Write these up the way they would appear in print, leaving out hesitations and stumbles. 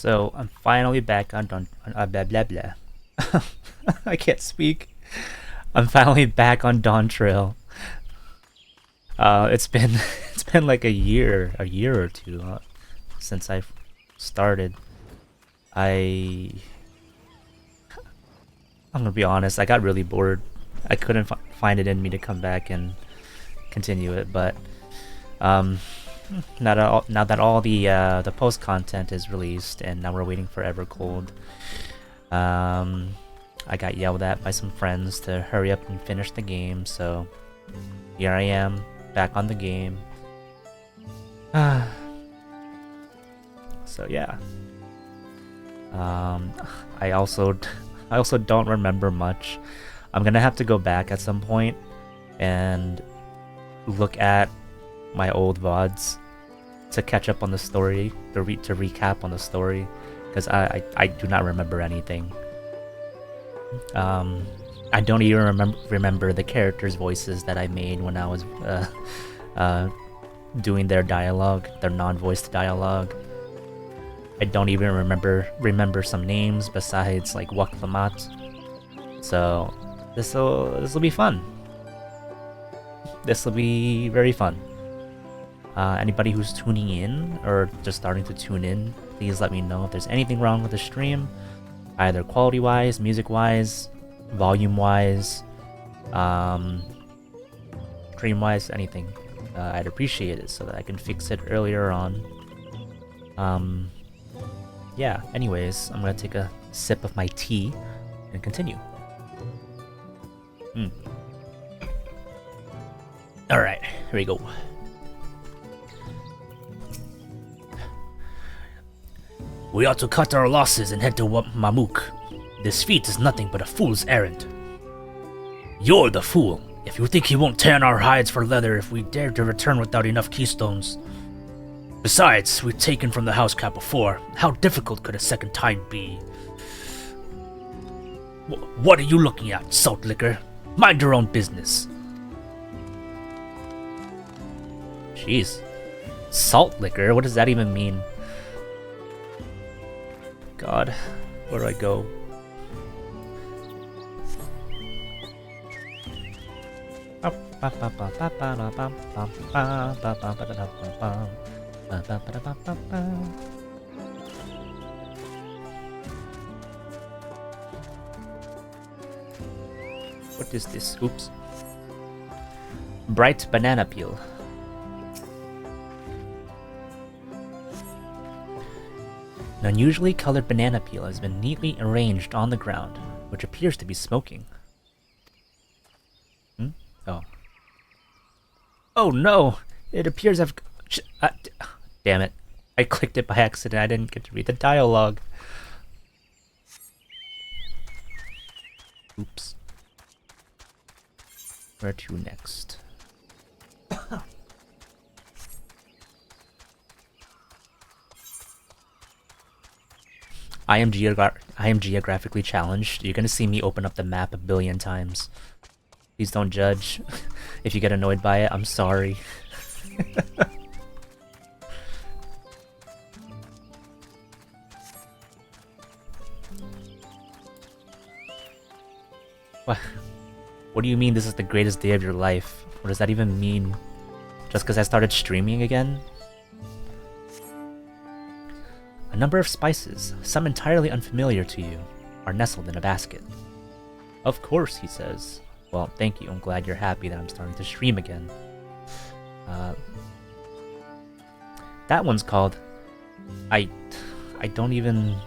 So I'm finally back on blah blah blah. I can't speak. I'm finally back on Dawntrail. It's been it's been like a year or two since I started. I I'm gonna be honest. I got really bored. I couldn't find it in me to come back and continue it, but um, now that all the post content is released, and now we're waiting for Evercold. I got yelled at by some friends to hurry up and finish the game, so here I am, back on the game. So yeah. I also don't remember much. I'm gonna have to go back at some point and look at my old VODs to catch up on the story, to recap on the story, because I do not remember anything. I don't even remember the characters' voices that I made when I was doing their dialogue, their non-voiced dialogue. I don't even remember some names besides like Waklamat. So this'll be fun. This will be very fun. Anybody who's tuning in or just starting to tune in, please let me know if there's anything wrong with the stream, either quality-wise, music-wise, volume-wise, stream-wise, anything. I'd appreciate it so that I can fix it earlier on. Yeah, anyways, I'm gonna take a sip of my tea and continue. Alright, here we go. We ought to cut our losses and head to Mamuk. This feat is nothing but a fool's errand. You're the fool, if you think he won't tan our hides for leather if we dare to return without enough keystones. Besides, we've taken from the house cat before. How difficult could a second time be? What are you looking at, salt liquor? Mind your own business. Jeez. Salt liquor? What does that even mean? God, where do I go? What is this? Oops. Bright banana peel. An unusually colored banana peel has been neatly arranged on the ground, which appears to be smoking. Oh. Oh no! It appears I've... damn it. I clicked it by accident. I didn't get to read the dialogue. Oops. Where to next? I am geographically challenged. You're gonna see me open up the map a billion times. Please don't judge. If you get annoyed by it, I'm sorry. What do you mean this is the greatest day of your life? What does that even mean? Just because I started streaming again? A number of spices, some entirely unfamiliar to you, are nestled in a basket. Of course, he says. Well, thank you. I'm glad you're happy that I'm starting to stream again. That one's called... I don't even...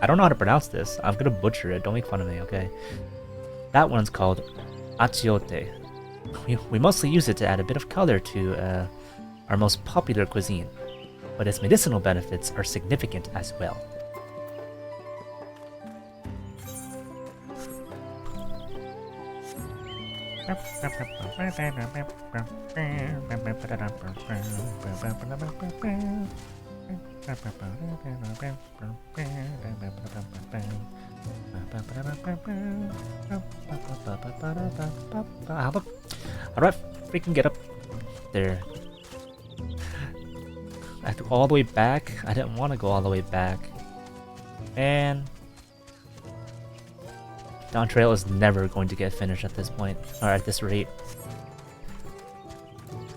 I don't know how to pronounce this. I'm gonna butcher it. Don't make fun of me, okay? That one's called achiote. We mostly use it to add a bit of color to our most popular cuisine, but its medicinal benefits are significant as well. How do I freaking get up there? I have to go all the way back? I didn't want to go all the way back. And Dawntrail is never going to get finished at this point, or at this rate.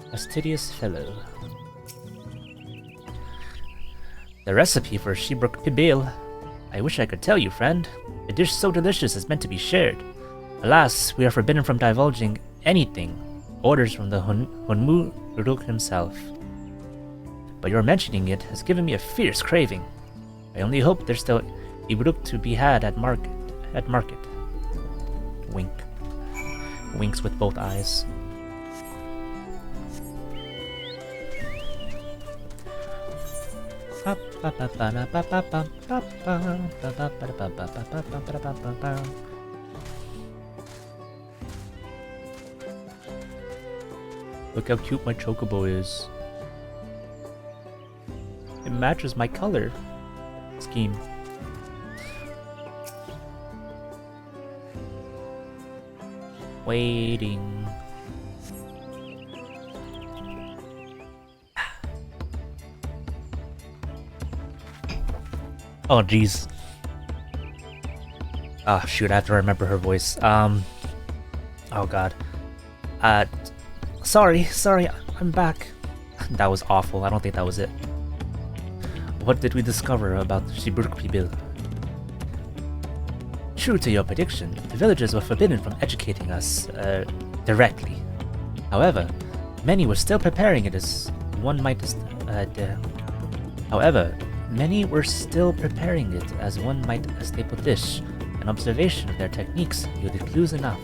Fastidious fellow. The recipe for Shibruk Pibil. I wish I could tell you, friend. A dish so delicious is meant to be shared. Alas, we are forbidden from divulging anything. Orders from the Honmu Uruk himself. But your mentioning it has given me a fierce craving. I only hope there's still Ibruk to be had at market. Wink. Winks with both eyes. Look how cute my chocobo is. It matches my color scheme. Waiting. Oh jeez. Oh shoot, I have to remember her voice. Oh god. Sorry, I'm back. That was awful. I don't think that was it. What did we discover about Shibruk Pibil? True to your prediction, the villagers were forbidden from educating us, directly. However, many were still preparing it as one might, a staple dish. An observation of their techniques yielded clues enough.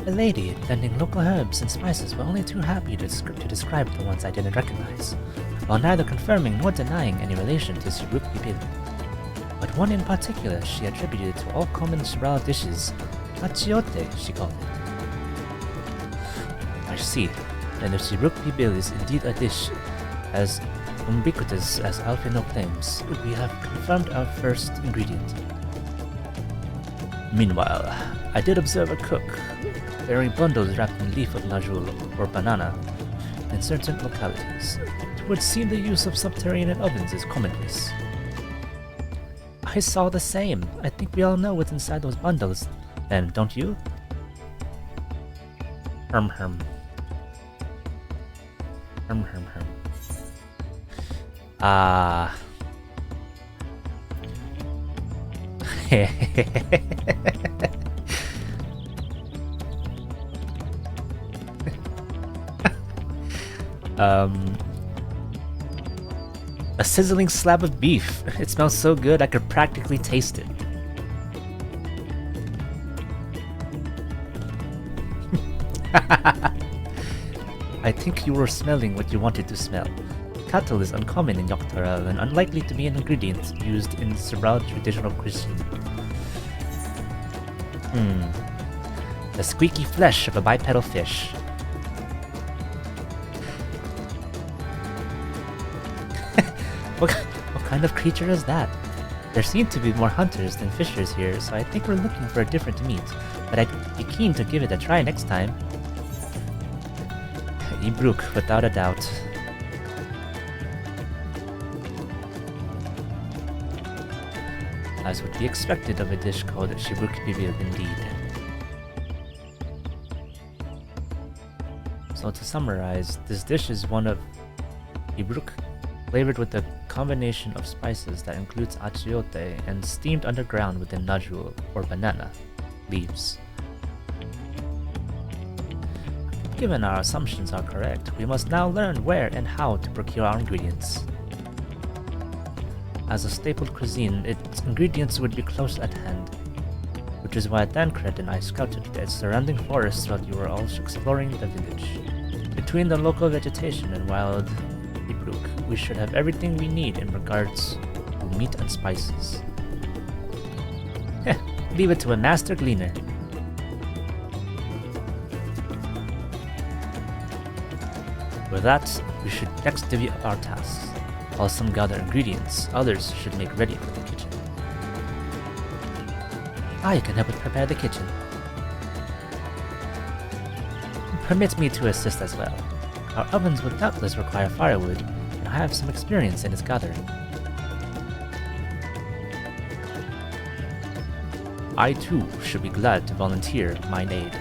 The lady, blending local herbs and spices, were only too happy to describe the ones I didn't recognize, while neither confirming nor denying any relation to Shibruk Pibil. But one in particular she attributed to all common Shiral dishes. Achiote, she called it. I see. And if Shibruk Pibil is indeed a dish as ubiquitous as Alfino claims, we have confirmed our first ingredient. Meanwhile, I did observe a cook bearing bundles wrapped in leaf of najul or banana in certain localities. It would seem the use of subterranean ovens is commonplace. I saw the same. I think we all know what's inside those bundles, then, don't you? Herm. Ah. A sizzling slab of beef. It smells so good I could practically taste it. I think you were smelling what you wanted to smell. Cattle is uncommon in Yoktaral and unlikely to be an ingredient used in Sibral traditional cuisine. The squeaky flesh of a bipedal fish. What kind of creature is that? There seem to be more hunters than fishers here, so I think we're looking for a different meat, but I'd be keen to give it a try next time. Ibruk, without a doubt. As would be expected of a dish called Shibruk Pibil indeed. So to summarize, this dish is one of Ibruk, flavored with a combination of spices that includes achiote and steamed underground within najul or banana leaves. Given our assumptions are correct, we must now learn where and how to procure our ingredients. As a staple cuisine, its ingredients would be close at hand, which is why Dankred and I scouted the surrounding forests while you were all exploring the village. Between the local vegetation and wild Ibruk, we should have everything we need in regards to meat and spices. Leave it to a master gleaner. With that, we should next divvy up our tasks. While some gather ingredients, others should make ready for the kitchen. I can help prepare the kitchen. Permit me to assist as well. Our ovens would doubtless require firewood, and I have some experience in its gathering. I too should be glad to volunteer mine aid.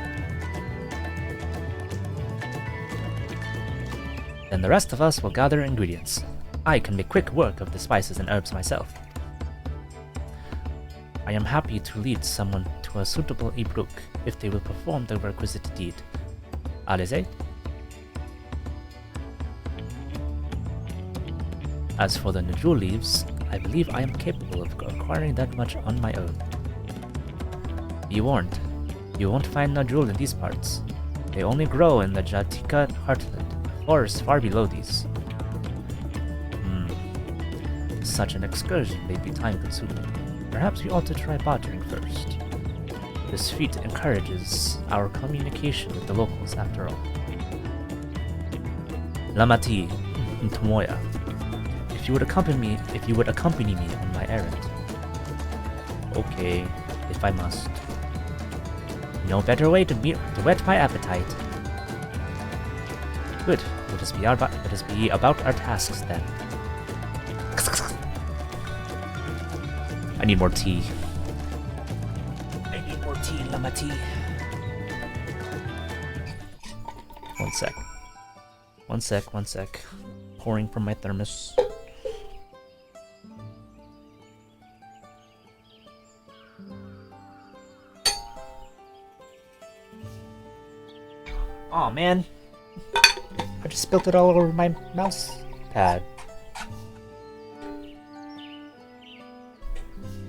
Then the rest of us will gather ingredients. I can make quick work of the spices and herbs myself. I am happy to lead someone to a suitable Ibruk if they will perform the requisite deed. Allez-y. As for the Najul leaves, I believe I am capable of acquiring that much on my own. Be warned, you won't find Najul in these parts. They only grow in the Jatika heartland, forests far below these. Such an excursion may be time-consuming. Perhaps we ought to try bartering first. This feat encourages our communication with the locals after all. Lamati, Tomoya, if you would accompany me on my errand. Okay, if I must. No better way to whet my appetite. Good. Let us be about our tasks then. I need more tea. I need more tea, Lamati. One sec. Pouring from my thermos. Aw, man. I just spilled it all over my mouse pad.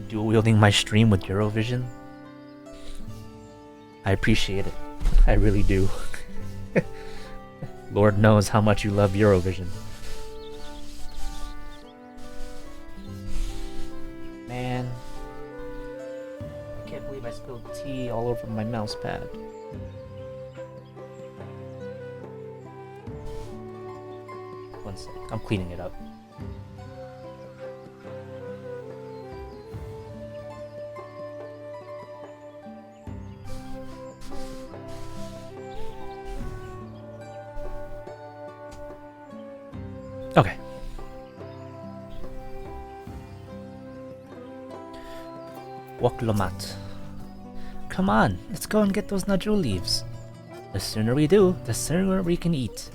Dual wielding my stream with Eurovision. I appreciate it. I really do. Lord knows how much you love Eurovision. Man. I can't believe I spilled tea all over my mouse pad. One sec, I'm cleaning it up. Okay. Waklomat. Come on, let's go and get those Najul leaves. The sooner we do, the sooner we can eat.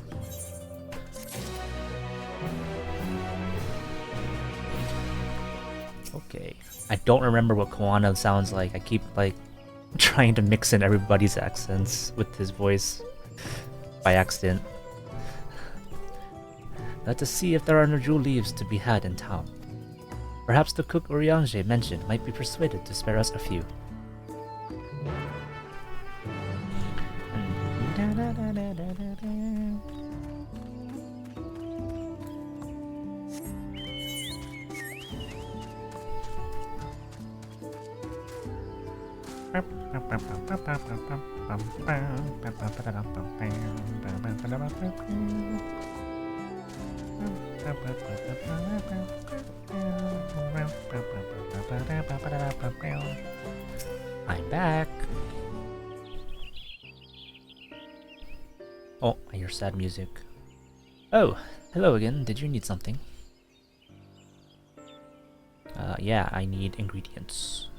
Okay. I don't remember what Koana sounds like. I keep, trying to mix in everybody's accents with his voice by accident. Let us see if there are Najul leaves to be had in town. Perhaps the cook Uriange mentioned might be persuaded to spare us a few. I'm back. Oh, I hear sad music. Oh, hello again. Did you need something? Yeah, I need ingredients.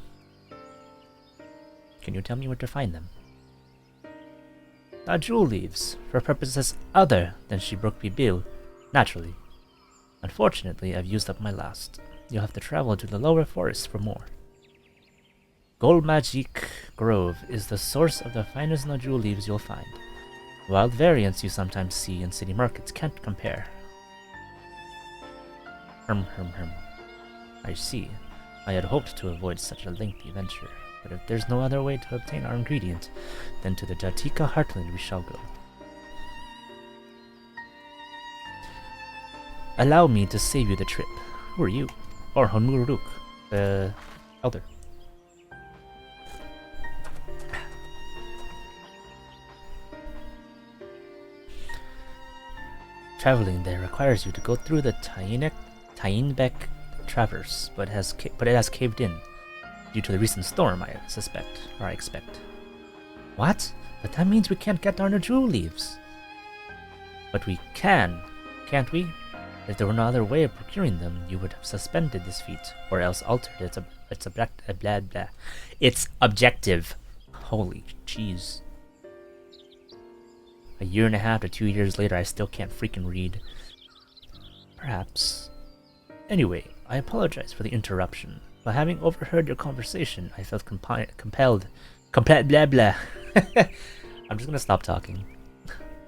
Can you tell me where to find them? Najul leaves, for purposes other than Shibrukpi Bil, naturally. Unfortunately, I've used up my last. You'll have to travel to the lower forest for more. Golmagic Grove is the source of the finest Najul leaves you'll find. Wild variants you sometimes see in city markets can't compare. I see. I had hoped to avoid such a lengthy venture, but if there's no other way to obtain our ingredient, then to the Jatika Heartland we shall go. Allow me to save you the trip. Who are you? Or Honmuruk, the elder. Traveling there requires you to go through the Tainbek Traverse, but it has caved in due to the recent storm, I expect. What? But that means we can't get our Najul leaves. But we can, can't we? If there were no other way of procuring them, you would have suspended this feat, or else altered its objective. Holy jeez. A year and a half to 2 years later, I still can't freaking read. Perhaps. Anyway, I apologize for the interruption. But having overheard your conversation, I felt compelled. Blah blah. I'm just gonna stop talking.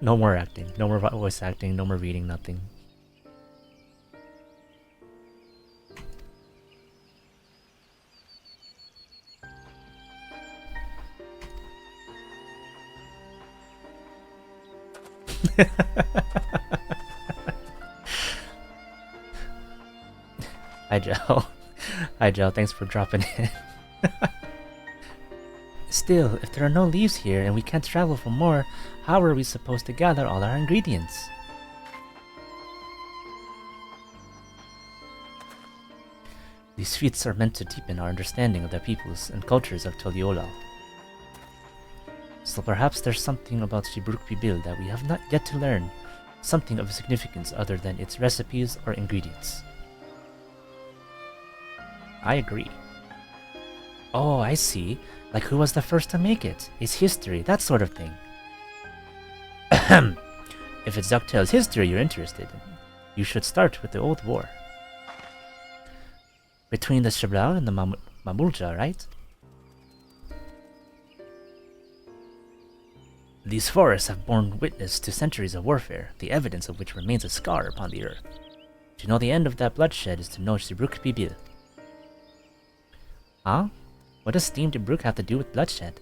No more acting. No more voice acting. No more reading. Nothing. Hi, Joe. Hi, Joe. Thanks for dropping in. Still, if there are no leaves here and we can't travel for more, how are we supposed to gather all our ingredients? These feats are meant to deepen our understanding of the peoples and cultures of TULIYOLLAL. So perhaps there's something about Shibrukpi that we have not yet to learn, something of significance other than its recipes or ingredients. I agree. Oh, I see. Like who was the first to make it, its history, that sort of thing. If it's DuckTales history you're interested in, you should start with the Old War. Between the Shibrao and the Mamulja, right? These forests have borne witness to centuries of warfare, the evidence of which remains a scar upon the earth. To know the end of that bloodshed is to know Shibrukpi. Huh? What does steamed brook have to do with bloodshed?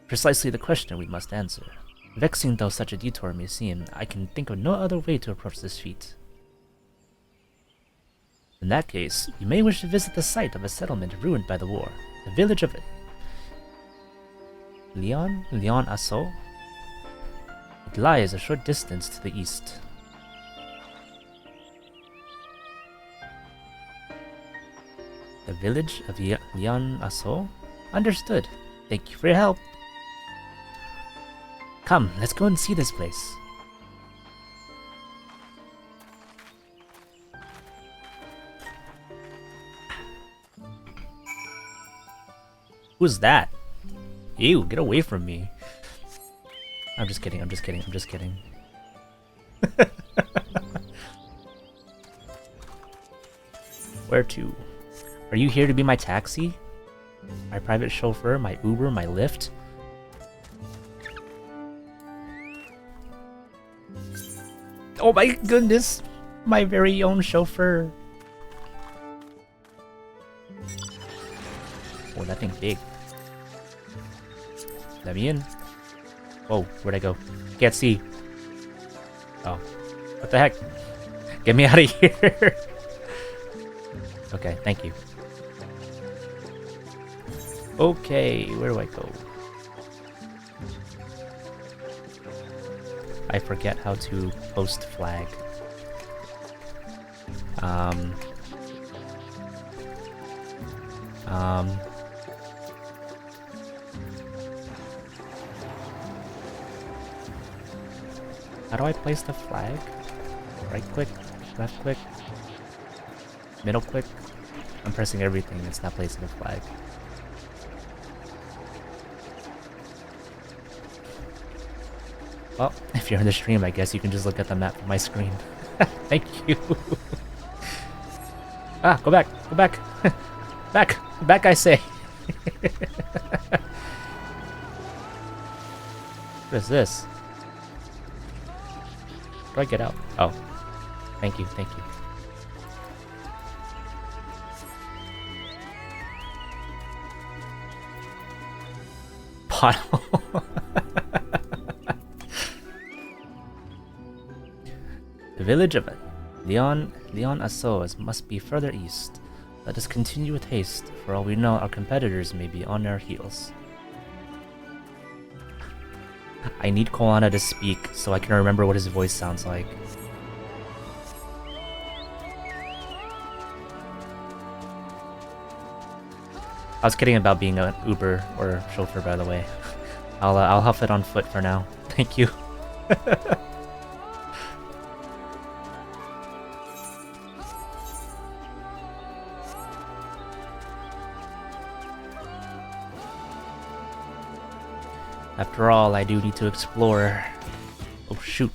Precisely the question we must answer. Vexing though such a detour may seem, I can think of no other way to approach this feat. In that case, you may wish to visit the site of a settlement ruined by the war, the village of Leon Asso. It lies a short distance to the east. The village of Leon Asso? Understood. Thank you for your help. Come, let's go and see this place. Who's that? Ew, get away from me. I'm just kidding. Where to? Are you here to be my taxi? My private chauffeur, my Uber, my Lyft? Oh my goodness! My very own chauffeur! Oh, that thing's big. Let me in. Whoa, where'd I go? Can't see. Oh. What the heck? Get me out of here! Okay, thank you. Okay, where do I go? I forget how to post flag. How do I place the flag? Right click, left click, middle click. I'm pressing everything, it's not placing a flag. Well, if you're in the stream, I guess you can just look at the map on my screen. Thank you. Ah, go back, go back. back I say. What is this? How do I get out? Oh, thank you. Pothole. The village of Leon Asso must be further east. Let us continue with haste. For all we know, our competitors may be on our heels. I need Koana to speak so I can remember what his voice sounds like. I was kidding about being an Uber or chauffeur, by the way. I'll huff it on foot for now. Thank you. After all, I do need to explore. Oh shoot.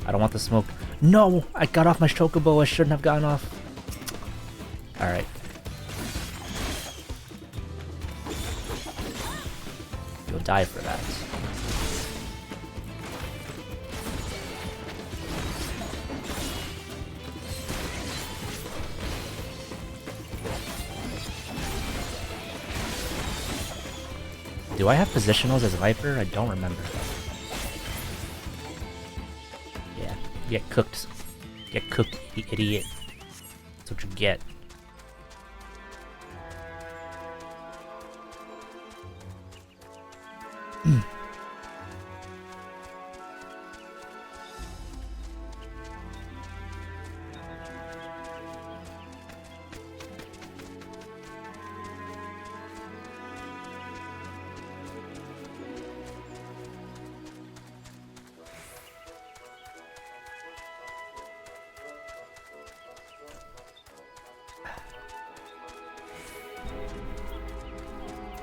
I don't want the smoke. No! I got off my chocobo. I shouldn't have gotten off. Alright. You'll die for that. Do I have positionals as Viper? I don't remember. Yeah, get cooked. Get cooked, you idiot. That's what you get.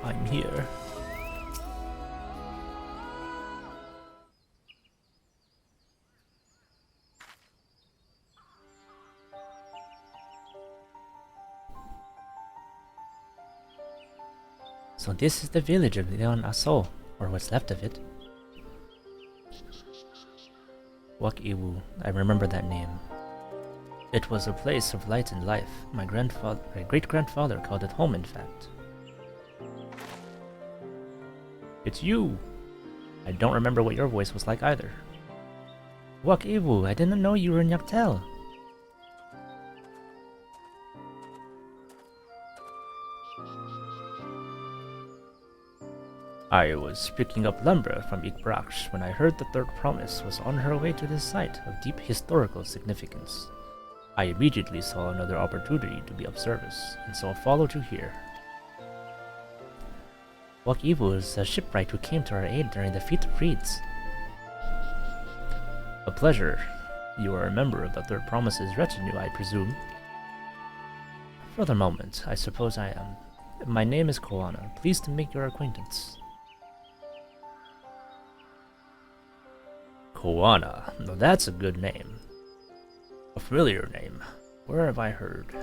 I'm here. So this is the village of Leon Aso, or what's left of it. Wak-Iwu, I remember that name. It was a place of light and life. My great-grandfather called it home, in fact. It's you! I don't remember what your voice was like either. Wak-Iwu, I didn't know you were in Yaktel. I was picking up lumber from Ikbraksh when I heard the Third Promise was on her way to this site of deep historical significance. I immediately saw another opportunity to be of service, and so followed you here. Wak-Iwu is a shipwright who came to our aid during the Feat of Reeds. A pleasure. You are a member of the Third Promise's retinue, I presume. For the moment, I suppose I am. My name is Koana. Pleased to make your acquaintance. Koana. Now that's a good name. A familiar name. Where have I heard?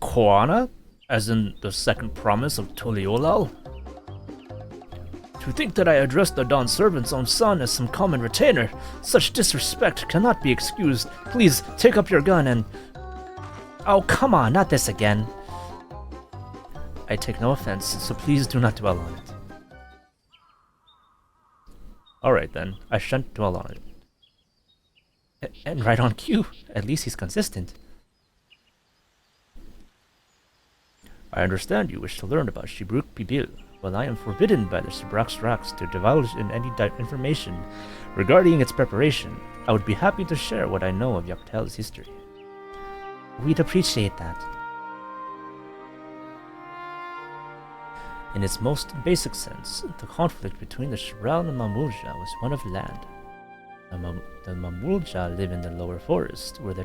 Koana? As in the second promise of TULIYOLLAL? To think that I addressed the Dawn servant's own son as some common retainer, such disrespect cannot be excused. Please, take up your gun and... Oh, come on, not this again. I take no offense, so please do not dwell on it. Alright then, I shan't dwell on it. And right on cue. At least he's consistent. I understand you wish to learn about Shibruk Pibil. While I am forbidden by the Shibrax Rocks to divulge in any information regarding its preparation, I would be happy to share what I know of Yaktel's history. We'd appreciate that. In its most basic sense, the conflict between the Shibral and Mamulja was one of land. The Mamulja live in the lower forest, where the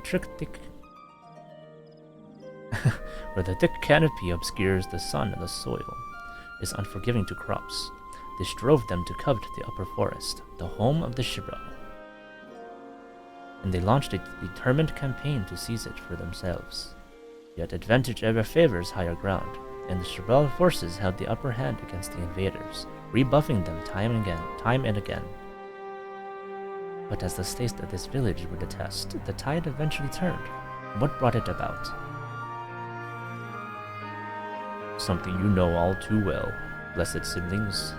thick canopy obscures the sun and the soil, is unforgiving to crops. This drove them to covet the upper forest, the home of the Shibral. And they launched a determined campaign to seize it for themselves. Yet advantage ever favors higher ground, and the Shibral forces held the upper hand against the invaders, rebuffing them time and again. But as the state of this village would attest, the tide eventually turned. What brought it about? Something you know all too well, blessed siblings.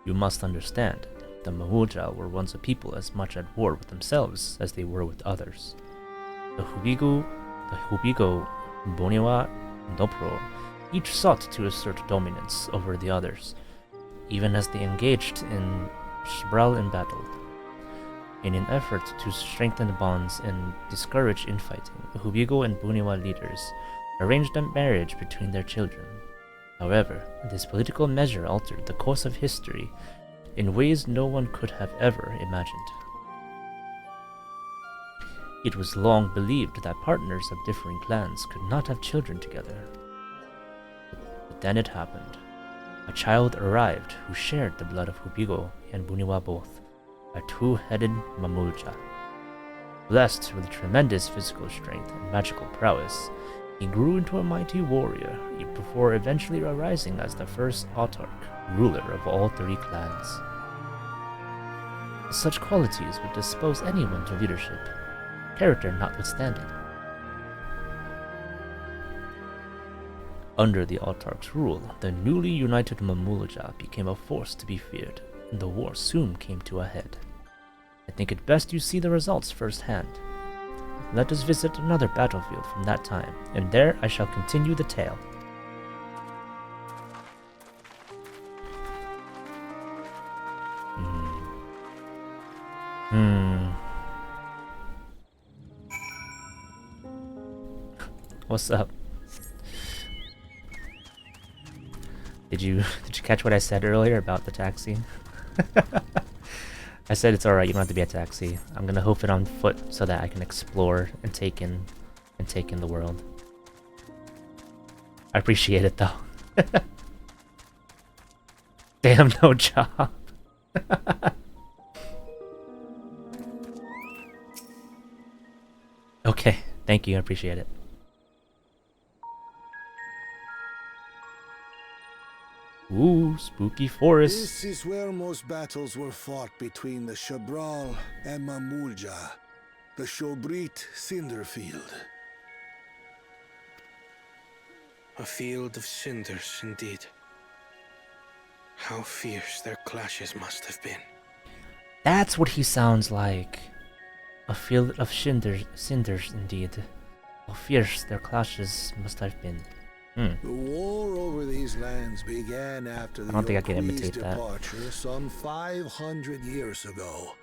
You must understand, the Mamulja were once a people as much at war with themselves as they were with others. The Hubigo, Boniwa, and Dopro each sought to assert dominance over the others, even as they engaged in Shibral in battle. In an effort to strengthen bonds and discourage infighting, the Hubigo and Buniwa leaders arranged a marriage between their children. However, this political measure altered the course of history in ways no one could have ever imagined. It was long believed that partners of differing clans could not have children together. But then it happened. A child arrived who shared the blood of Hubigo and Buniwa both, a two-headed Mamulja. Blessed with tremendous physical strength and magical prowess, he grew into a mighty warrior before eventually arising as the first autarch, ruler of all three clans. Such qualities would dispose anyone to leadership, character notwithstanding. Under the autarch's rule, the newly united Mamulja became a force to be feared, and the war soon came to a head. I think it best you see the results firsthand. Let us visit another battlefield from that time, and there I shall continue the tale. What's up? Did you catch what I said earlier about the taxi? I said it's alright, you don't have to be a taxi. I'm gonna hoof it on foot so that I can explore and take in the world. I appreciate it though. Damn, no job. Okay, thank you, I appreciate it. Ooh, spooky forest. This is where most battles were fought between the Shabral and Mamulja, the Shobrit Cinder Field. A field of cinders, indeed. How fierce their clashes must have been. That's what he sounds like. A field of cinders indeed. How fierce their clashes must have been. The war over these lands began after the Yokui's departure some 500 years ago.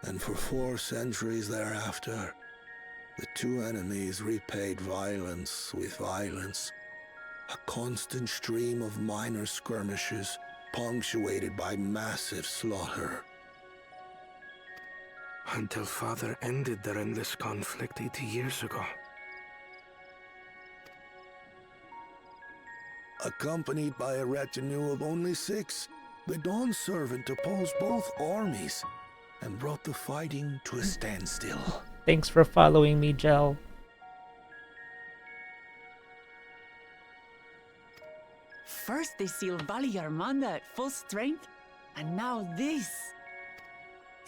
And for 4 centuries thereafter, the two enemies repaid violence with violence. A constant stream of minor skirmishes punctuated by massive slaughter. Until Father ended their endless conflict 80 years ago. Accompanied by a retinue of only 6, the Dawn Servant opposed both armies and brought the fighting to a standstill. Thanks for following me, Jel. First they sealed Valley Armanda at full strength, and now this.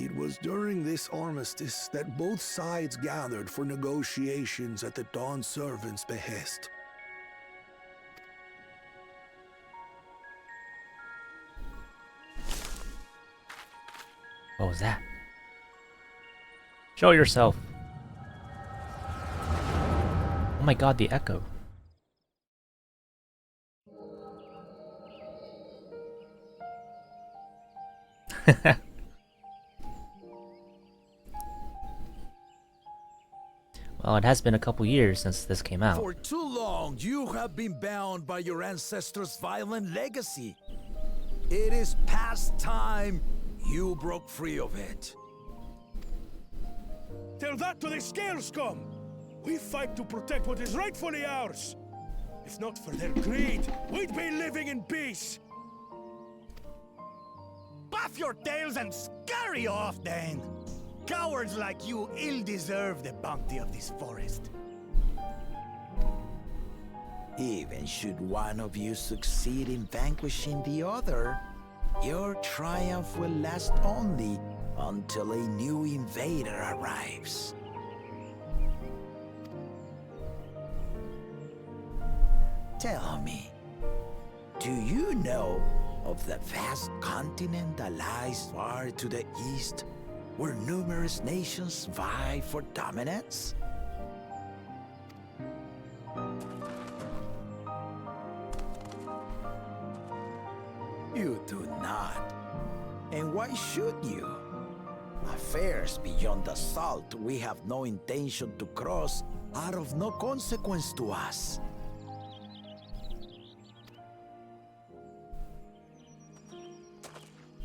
It was during this armistice that both sides gathered for negotiations at the Dawn Servant's behest. What was that? Show yourself. Oh my god, the echo. Well, it has been a couple years since this came out. For too long, you have been bound by your ancestors' violent legacy. It is past time you broke free of it. Tell that to the Scale Scum! We fight to protect what is rightfully ours. If not for their greed, we'd be living in peace. Buff your tails and scurry off, then! Cowards like you ill-deserve the bounty of this forest. Even should one of you succeed in vanquishing the other, your triumph will last only until a new invader arrives. Tell me, do you know of the vast continent that lies far to the east, where numerous nations vie for dominance? You do not. And why should you? Affairs beyond the salt we have no intention to cross are of no consequence to us.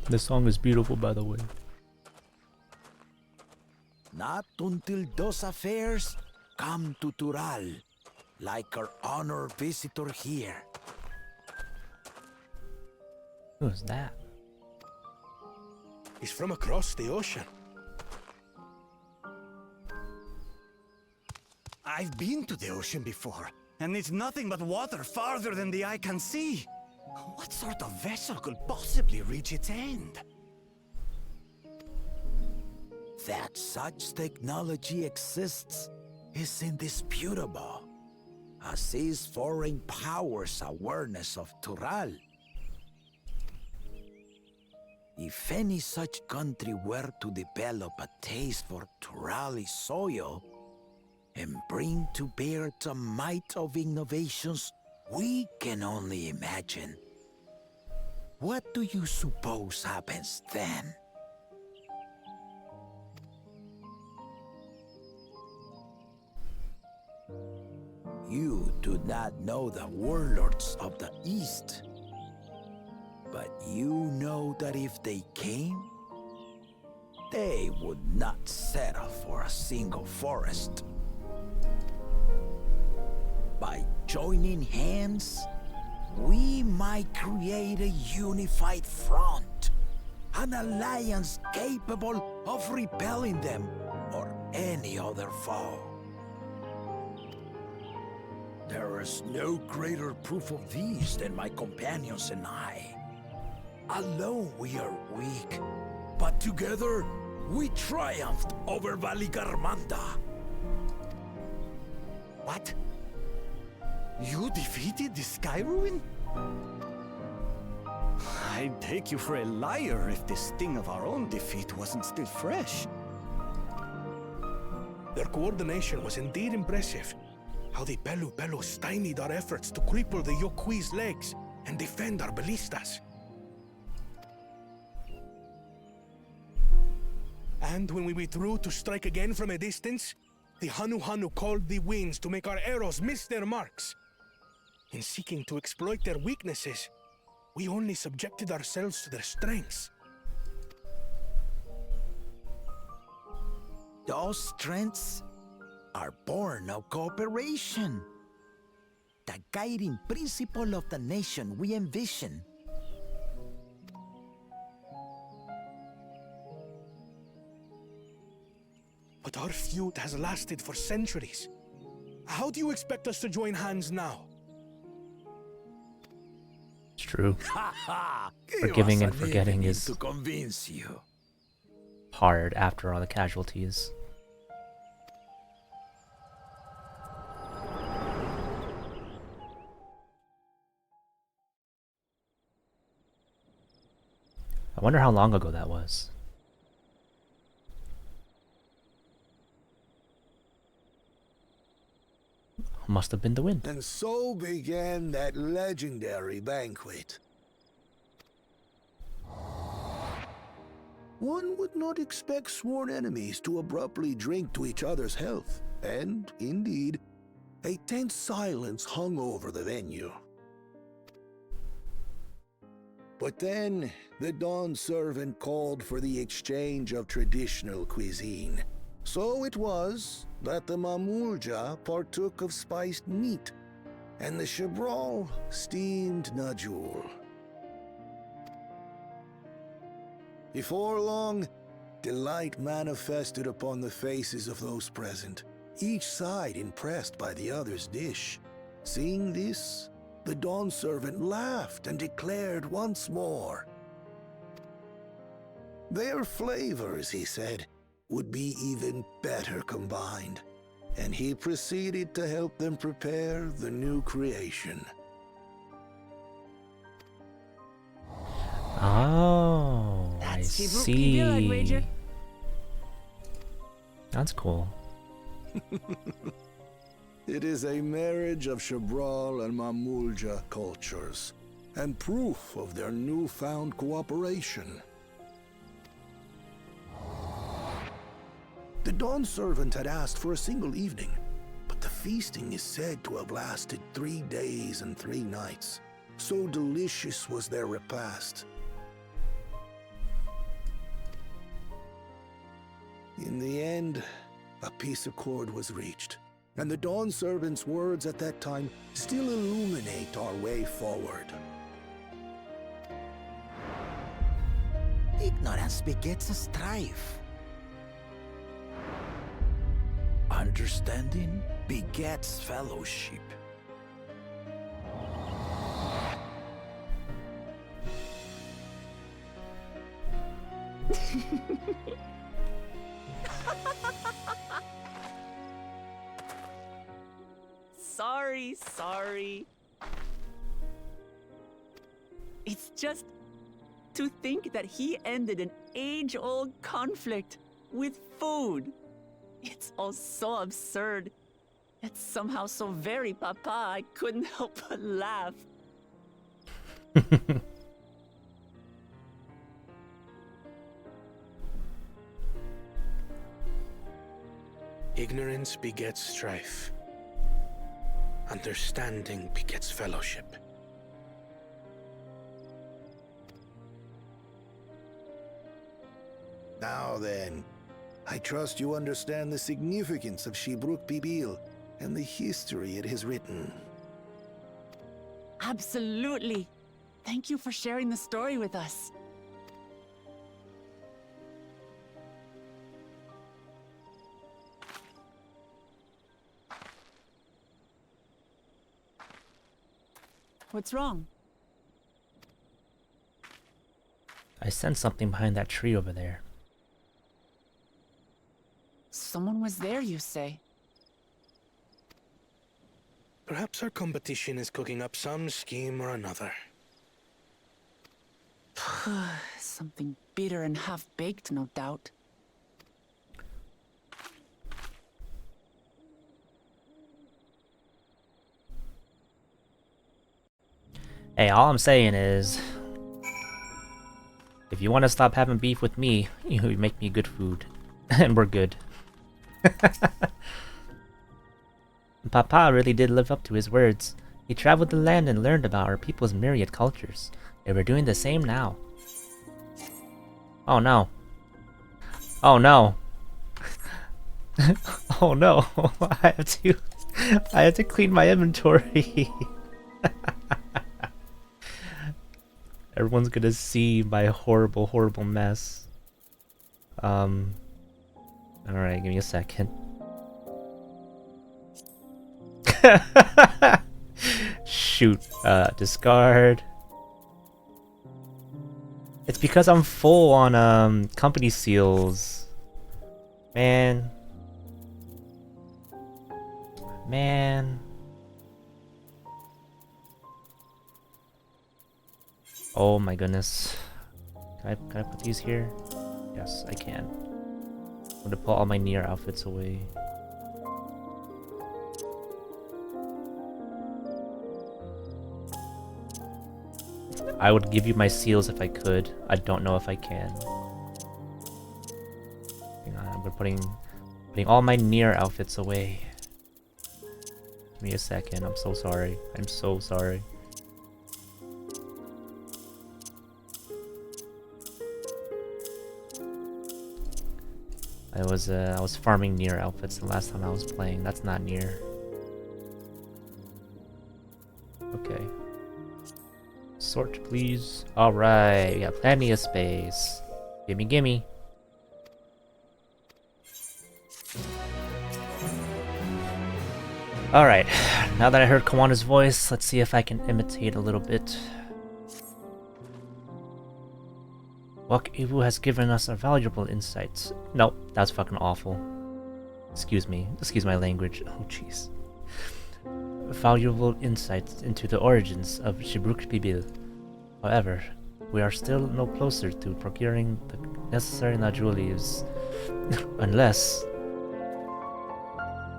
This song is beautiful, by the way. Not until those affairs come to Tural, like our honored visitor here. Who's that? He's from across the ocean. I've been to the ocean before, and it's nothing but water farther than the eye can see. What sort of vessel could possibly reach its end? That such technology exists is indisputable, as is foreign powers' awareness of Tural. If any such country were to develop a taste for Turali soil and bring to bear the might of innovations we can only imagine, what do you suppose happens then? You do not know the warlords of the East, but you know that if they came, they would not settle for a single forest. By joining hands, we might create a unified front, an alliance capable of repelling them or any other foe. There is no greater proof of these than my companions and I. Alone we are weak, but together we triumphed over Valigarmanda. What? You defeated the Sky Ruin? I'd take you for a liar if the sting of our own defeat wasn't still fresh. Their coordination was indeed impressive. How the Belu stymied our efforts to cripple the Yokui's legs and defend our ballistas. And when we withdrew to strike again from a distance, the Hanu called the winds to make our arrows miss their marks. In seeking to exploit their weaknesses, we only subjected ourselves to their strengths. Those strengths are born of cooperation. The guiding principle of the nation we envision. But our feud has lasted for centuries. How do you expect us to join hands now? It's true. Give Forgiving us and an forgetting evening is to convince you. hard after all the casualties. I wonder how long ago that was. Must have been the wind. And so began that legendary banquet. One would not expect sworn enemies to abruptly drink to each other's health, and, indeed, a tense silence hung over the venue. But then, the Dawn servant called for the exchange of traditional cuisine. So it was that the Mamulja partook of spiced meat, and the Chebral steamed najul. Before long, delight manifested upon the faces of those present, each side impressed by the other's dish. Seeing this, the Dawn servant laughed and declared once more. Their flavors, he said, would be even better combined, and he proceeded to help them prepare the new creation. Oh, I That's the root see. beer, I'd wager. That's cool. It is a marriage of Chebral and Mamulja cultures, and proof of their newfound cooperation. Dawn servant had asked for a single evening, but the feasting is said to have lasted 3 days and 3 nights. So delicious was their repast. In the end, a peace accord was reached, and the Dawn servant's words at that time still illuminate our way forward. Ignorance begets strife. Understanding begets fellowship. Sorry. It's just to think that he ended an age-old conflict with food. It's all so absurd. It's somehow so very papa, I couldn't help but laugh. Ignorance begets strife. Understanding begets fellowship. Now then, I trust you understand the significance of Shibruk Pibil and the history it has written. Absolutely. Thank you for sharing the story with us. What's wrong? I sense something behind that tree over there. Someone was there, you say? Perhaps our competition is cooking up some scheme or another. Something bitter and half-baked, no doubt. Hey, all I'm saying is, if you want to stop having beef with me, you make me good food, and we're good. Papa really did live up to his words. He traveled the land and learned about our people's myriad cultures. And we're doing the same now. Oh no. Oh no. Oh no. I have to clean my inventory. Everyone's gonna see my horrible, horrible mess. Alright, give me a second. Shoot, discard. It's because I'm full on company seals. Man. Oh my goodness. Can I put these here? Yes, I can. I'm gonna put all my Nier outfits away. I would give you my seals if I could. I don't know if I can. Hang on, I'm putting all my Nier outfits away. Give me a second. I'm so sorry. I'm so sorry. I was farming Nier outfits the last time I was playing. That's not Nier. Okay. Sort, please. Alright, we got plenty of space. Gimme, gimme. Alright, now that I heard Kawana's voice, let's see if I can imitate a little bit. Wak-Ibu has given us a valuable insight. Nope, that's fucking awful. Excuse me, excuse my language. Oh jeez. Valuable insights into the origins of Shibruk Pibil. However, we are still no closer to procuring the necessary Najul leaves. Unless...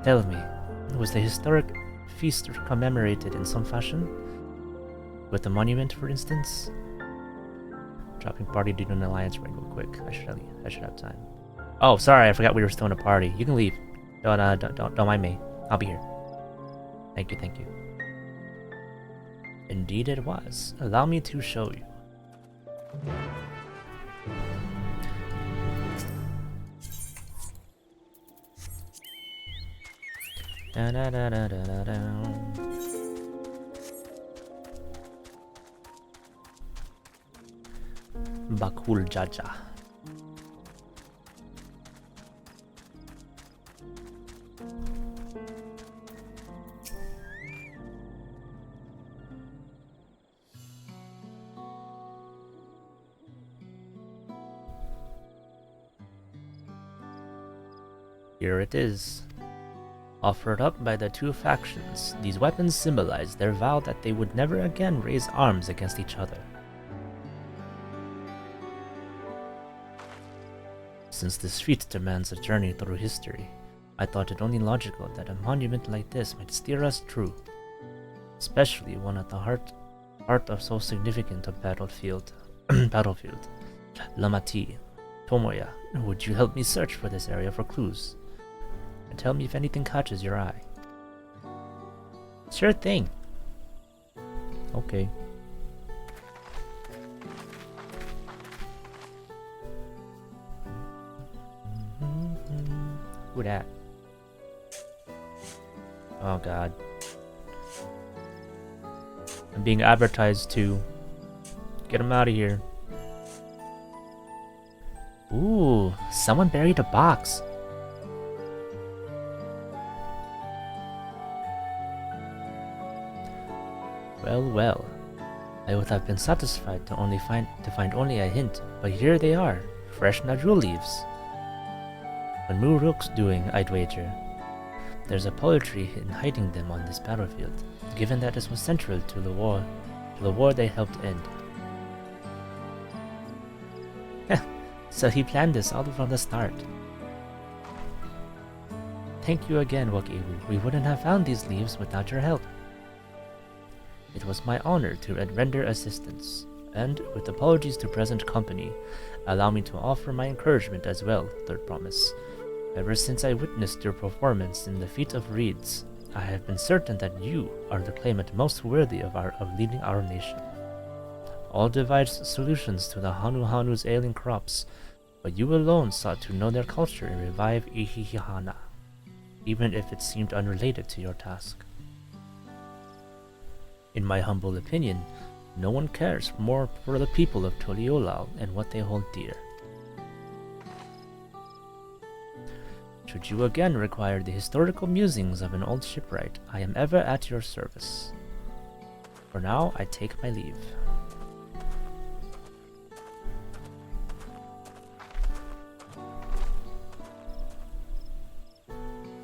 Tell me, was the historic feast commemorated in some fashion? With the monument, for instance? Dropping party due to an alliance raid real quick. I should have time. Oh, sorry, I forgot we were still in a party. You can leave. Don't mind me. I'll be here. Thank you, thank you. Indeed it was. Allow me to show you. Da da da da da da da. Bakul Jaja. Here it is. Offered up by the two factions, these weapons symbolize their vow that they would never again raise arms against each other. Since this feat demands a journey through history, I thought it only logical that a monument like this might steer us true, especially one at the heart of so significant a battlefield. Lamati, Tomoya, would you help me search for this area for clues? And tell me if anything catches your eye. Sure thing. Okay. Who that? Oh god. I'm being advertised to. Get him out of here. Ooh, someone buried a box. Well, I would have been satisfied to find only a hint, but here they are, fresh Najul leaves. What Muruk's doing, I'd wager. There's a poetry in hiding them on this battlefield, given that this was central to the war they helped end. So he planned this all from the start. Thank you again, Wakewu. We wouldn't have found these leaves without your help. It was my honor to render assistance, and, with apologies to present company, allow me to offer my encouragement as well, Third Promise. Ever since I witnessed your performance in the Feat of Reeds, I have been certain that you are the claimant most worthy of leading our nation. All devised solutions to the Hanu's ailing crops, but you alone sought to know their culture and revive Ihihana, even if it seemed unrelated to your task. In my humble opinion, no one cares more for the people of TULIYOLLAL and what they hold dear. Should you again require the historical musings of an old shipwright, I am ever at your service. For now, I take my leave.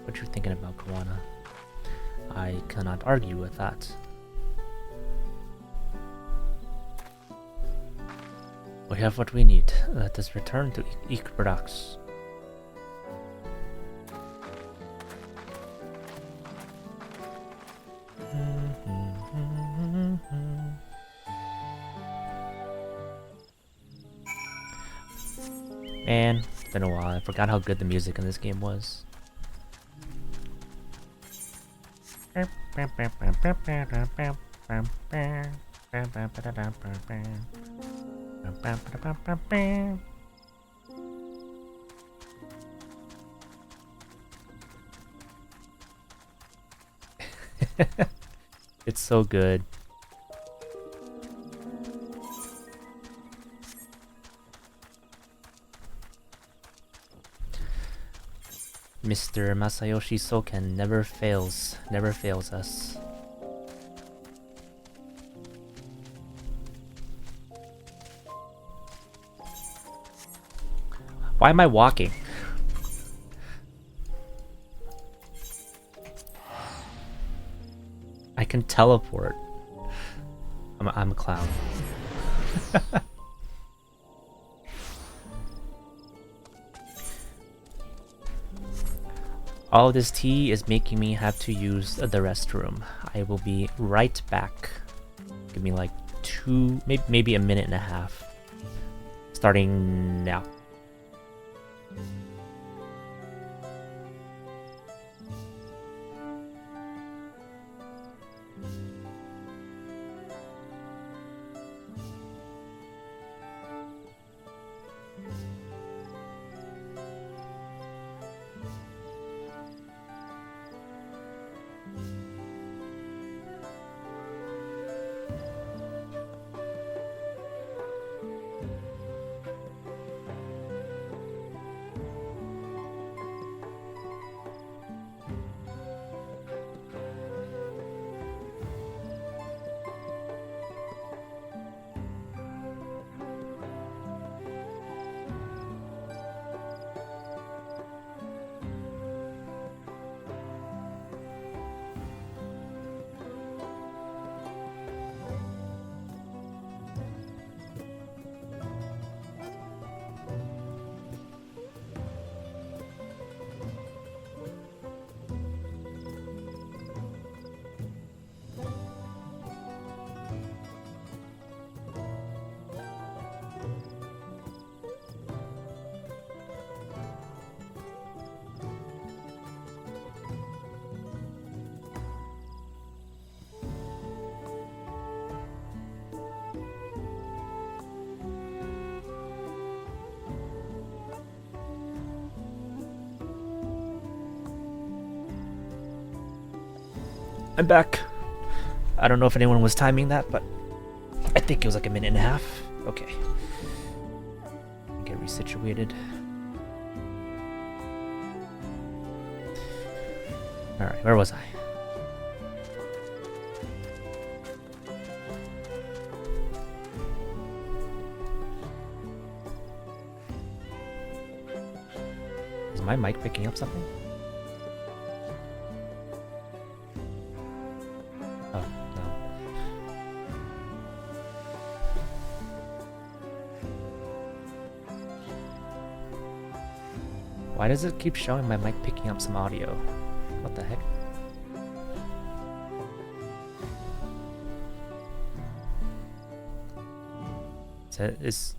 What you thinking about, Kawana? I cannot argue with that. We have what we need. Let us return to Ikbrax. Man, it's been a while. I forgot how good the music in this game was. It's so good. Mr. Masayoshi Soken never fails us. Why am I walking? I can teleport. I'm a clown. All this tea is making me have to use the restroom. I will be right back. Give me like maybe a minute and a half. Starting now. I'm back. I don't know if anyone was timing that, but I think it was like a minute and a half. Okay. Get resituated. Alright, where was I? Is my mic picking up something? Oh, no. Why does it keep showing my mic picking up some audio? What the heck? Is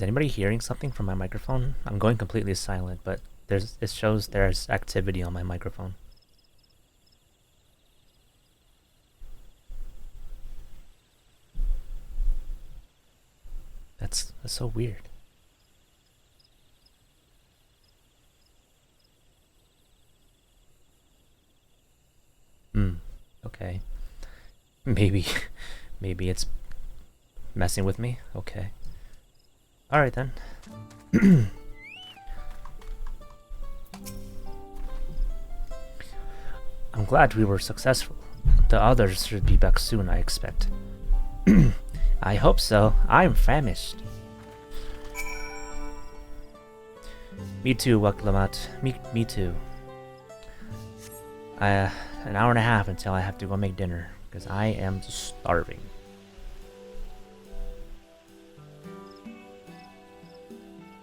anybody hearing something from my microphone? I'm going completely silent, but it shows there's activity on my microphone. That's so weird. Okay. Maybe it's messing with me? Okay. Alright then. I'm glad we were successful. The others should be back soon, I expect. I hope so. I'm famished. Me too, Waklamat. Me too. An hour and a half until I have to go make dinner, because I am starving.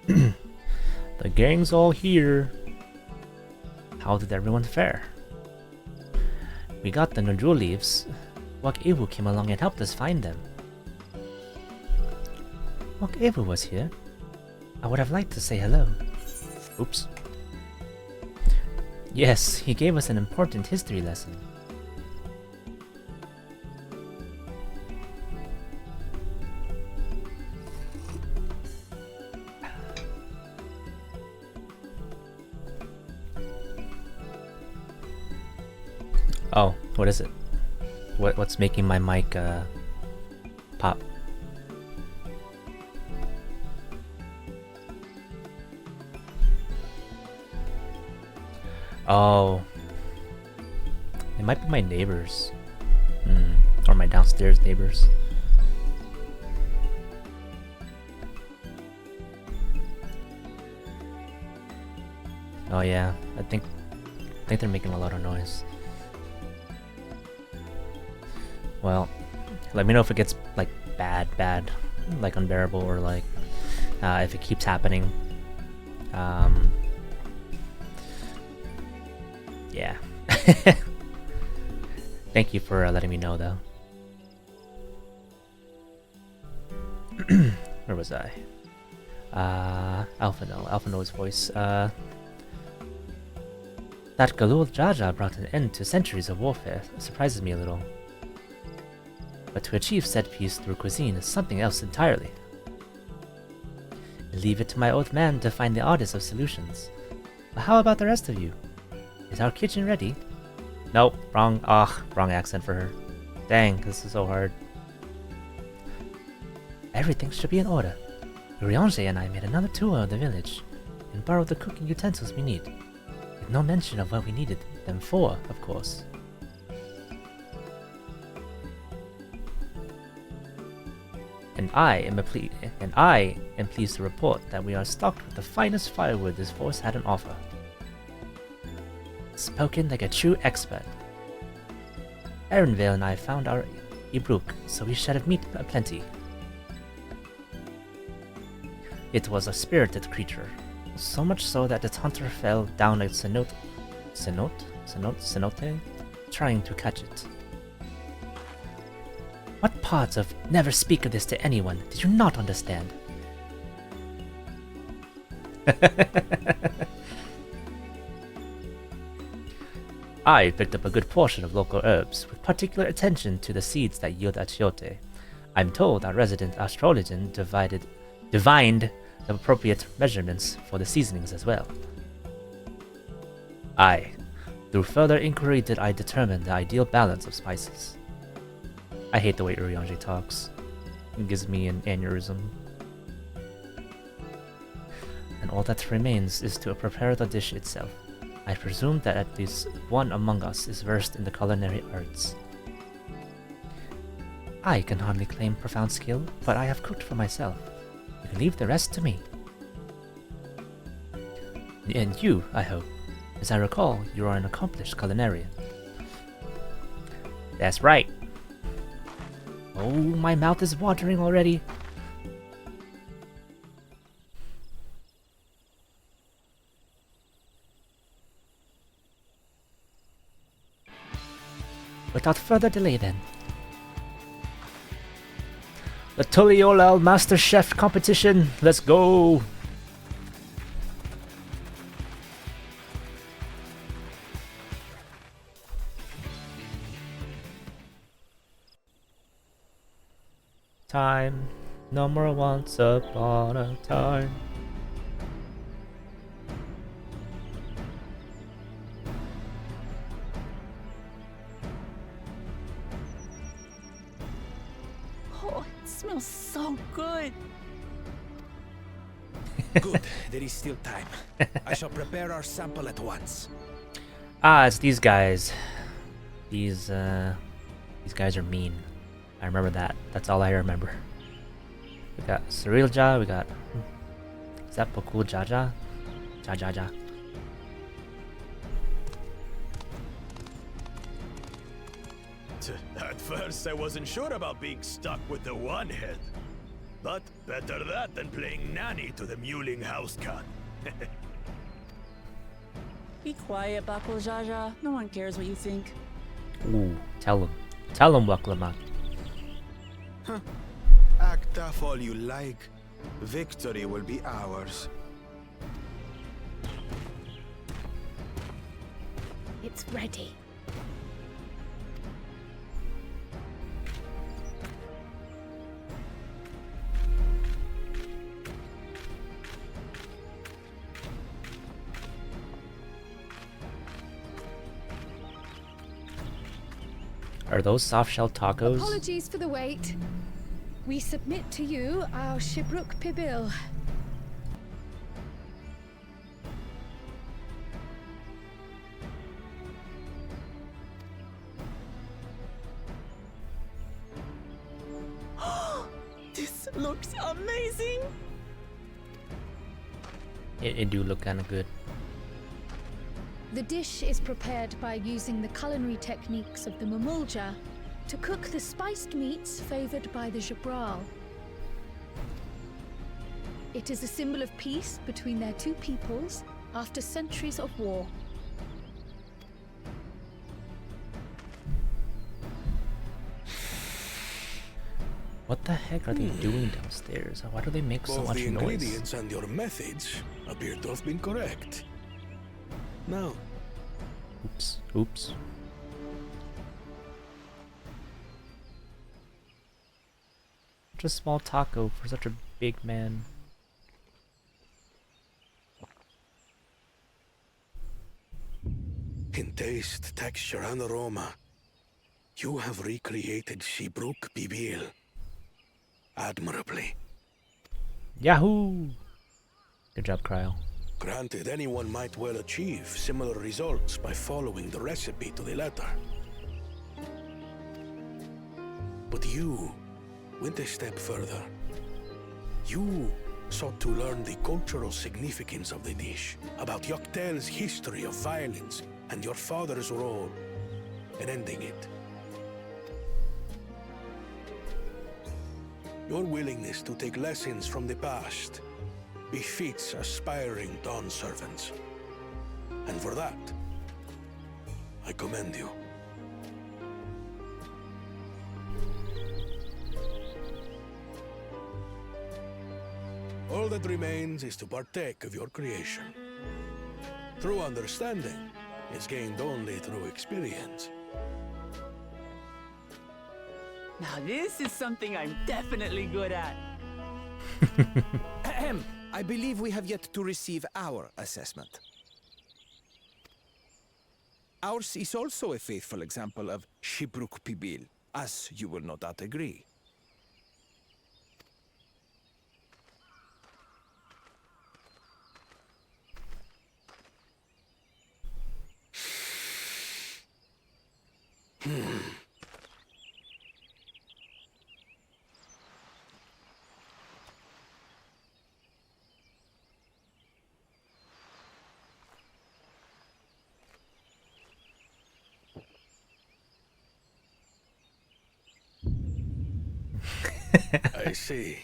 The gang's all here. How did everyone fare? We got the Nodul leaves. Wak-Evu came along and helped us find them. Wak-Evu was here. I would have liked to say hello. Oops. Yes, he gave us an important history lesson. Oh, what is it? What's making my mic pop? Oh, it might be my neighbors, or my downstairs neighbors. Oh yeah, I think they're making a lot of noise. Well, let me know if it gets like bad, like unbearable, or like if it keeps happening. Yeah. Thank you for letting me know, though. Where was I? Alphano's voice. That Galul Jaja brought an end to centuries of warfare surprises me a little. But to achieve said peace through cuisine is something else entirely. Leave it to my old man to find the oddest of solutions. But how about the rest of you? Is our kitchen ready? Nope, wrong accent for her. Dang, this is so hard. Everything should be in order. Uriange and I made another tour of the village, and borrowed the cooking utensils we need. With no mention of what we needed them for, of course. And I am pleased to report that we are stocked with the finest firewood this force had on offer. Spoken like a true expert. Erenvale and I found our Ibruk, so we should have meat aplenty. It was a spirited creature, so much so that its hunter fell down a cenote, trying to catch it. What parts of never speak of this to anyone did you not understand? I picked up a good portion of local herbs, with particular attention to the seeds that yield achiote. I'm told our resident astrologian divined the appropriate measurements for the seasonings as well. Aye, Through further inquiry did I determine the ideal balance of spices. I hate the way Urianger talks. It gives me an aneurysm. And all that remains is to prepare the dish itself. I presume that at least one among us is versed in the culinary arts. I can hardly claim profound skill, but I have cooked for myself. You can leave the rest to me. And you, I hope. As I recall, you are an accomplished culinarian. That's right. Oh, my mouth is watering already. Without further delay then. The TULIYOLLAL Master Chef competition, let's go! Time, no more once upon a time. Oh, it smells so good. Good, there is still time. I shall prepare our sample at once. Ah, it's these guys. These guys are mean. I remember that. That's all I remember. We got Cyrilja, we got... Is that Bokul Jaja? Jajaja. At first, I wasn't sure about being stuck with the one head. But better that than playing nanny to the mewling house cat. Be quiet, Bakul Jaja. No one cares what you think. Ooh, tell him. Tell him, Waklamat. Act tough all you like. Victory will be ours. It's ready. Are those soft-shell tacos? Apologies for the wait. We submit to you our Shibruk Pibil. This looks amazing. It do look kind of good. The dish is prepared by using the culinary techniques of the Mamulja to cook the spiced meats favored by the Jabral. It is a symbol of peace between their two peoples after centuries of war. What the heck are they doing downstairs? Why do they make so Both much the noise? ingredients and your methods appear to have been correct. Now, Oops, oops. Such a small taco for such a big man. in taste, texture, and aroma, you have recreated Shibruk Pibil admirably. Yahoo! Good job, Cryo. Granted, anyone might well achieve similar results by following the recipe to the letter. But you went a step further. You sought to learn the cultural significance of the dish, about Yoktel's history of violence and your father's role in ending it. Your willingness to take lessons from the past befits aspiring Dawn servants. And for that, I commend you. All that remains is to partake of your creation. True understanding is gained only through experience. Now this is something I'm definitely good at. Ahem. I believe we have yet to receive our assessment. Ours is also a faithful example of Shibruk Pibil, as you will no doubt agree. I see.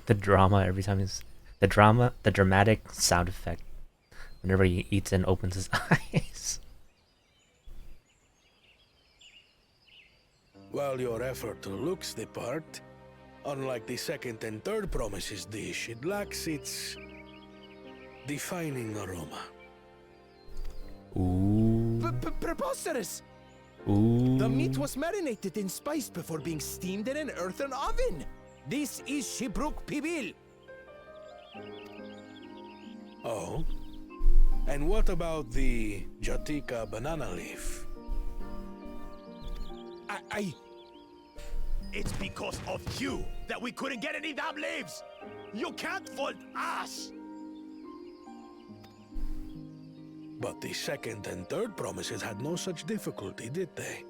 The drama every time is the dramatic sound effect whenever he eats and opens his eyes. While your effort looks the part, unlike the second and third promises dish, it lacks its defining aroma. Ooh. Preposterous! Ooh. The meat was marinated in spice before being steamed in an earthen oven. This is Shibruk Pibil. Oh? And what about the Jatika banana leaf? It's because of you that we couldn't get any damn leaves! You can't fault us! But the second and third promises had no such difficulty, did they?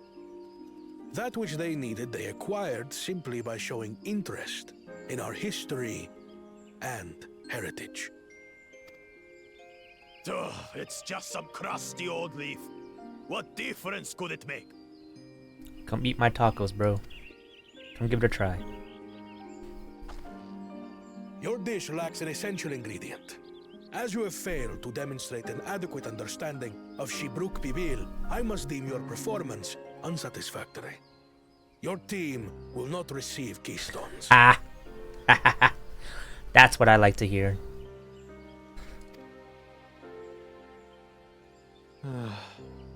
That which they needed they acquired simply by showing interest in our history and heritage. Ugh, it's just some crusty old leaf. What difference could it make? Come eat my tacos, bro. Come give it a try. Your dish lacks an essential ingredient. As you have failed to demonstrate an adequate understanding of Shibruk Pibil, I must deem your performance unsatisfactory. Your team will not receive keystones. Ah! That's what I like to hear.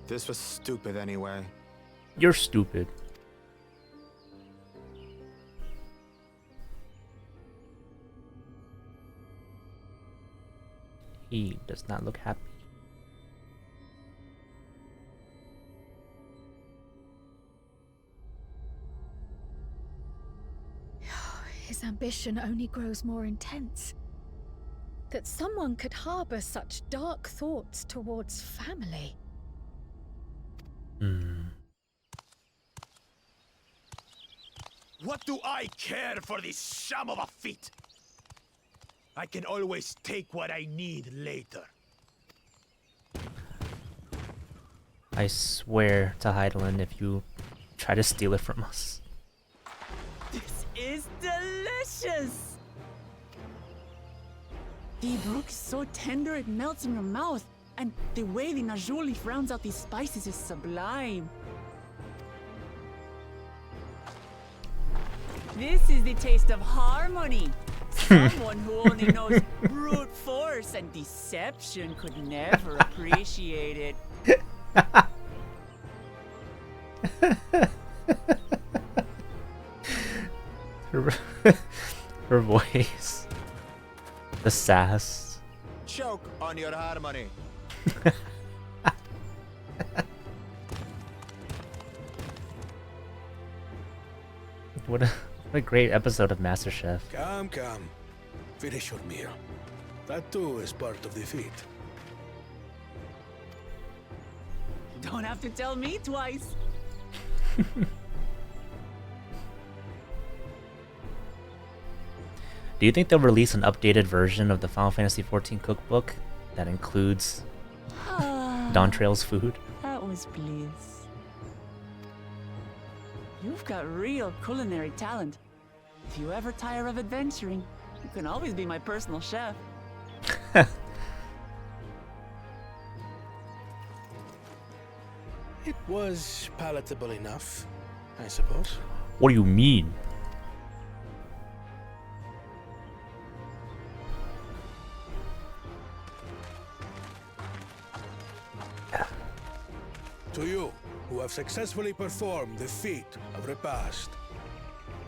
This was stupid anyway. You're stupid. He does not look happy. His ambition only grows more intense. That someone could harbor such dark thoughts towards family. What do I care for this sham of a feat? I can always take what I need later. I swear to Heidelin if you try to steal it from us. This is delicious! The brook is so tender it melts in your mouth, and the way the najul leaf rounds out these spices is sublime. This is the taste of harmony. Someone who only knows brute force and deception could never appreciate it. Her voice. The sass. Choke on your harmony. What a great episode of MasterChef. Come. Finish your meal. That too is part of the feat. Don't have to tell me twice. Do you think they'll release an updated version of the Final Fantasy XIV cookbook that includes Dawntrail's food? That was bliss. You've got real culinary talent. If you ever tire of adventuring, you can always be my personal chef. It was palatable enough, I suppose. What do you mean? To you, who have successfully performed the feat of repast,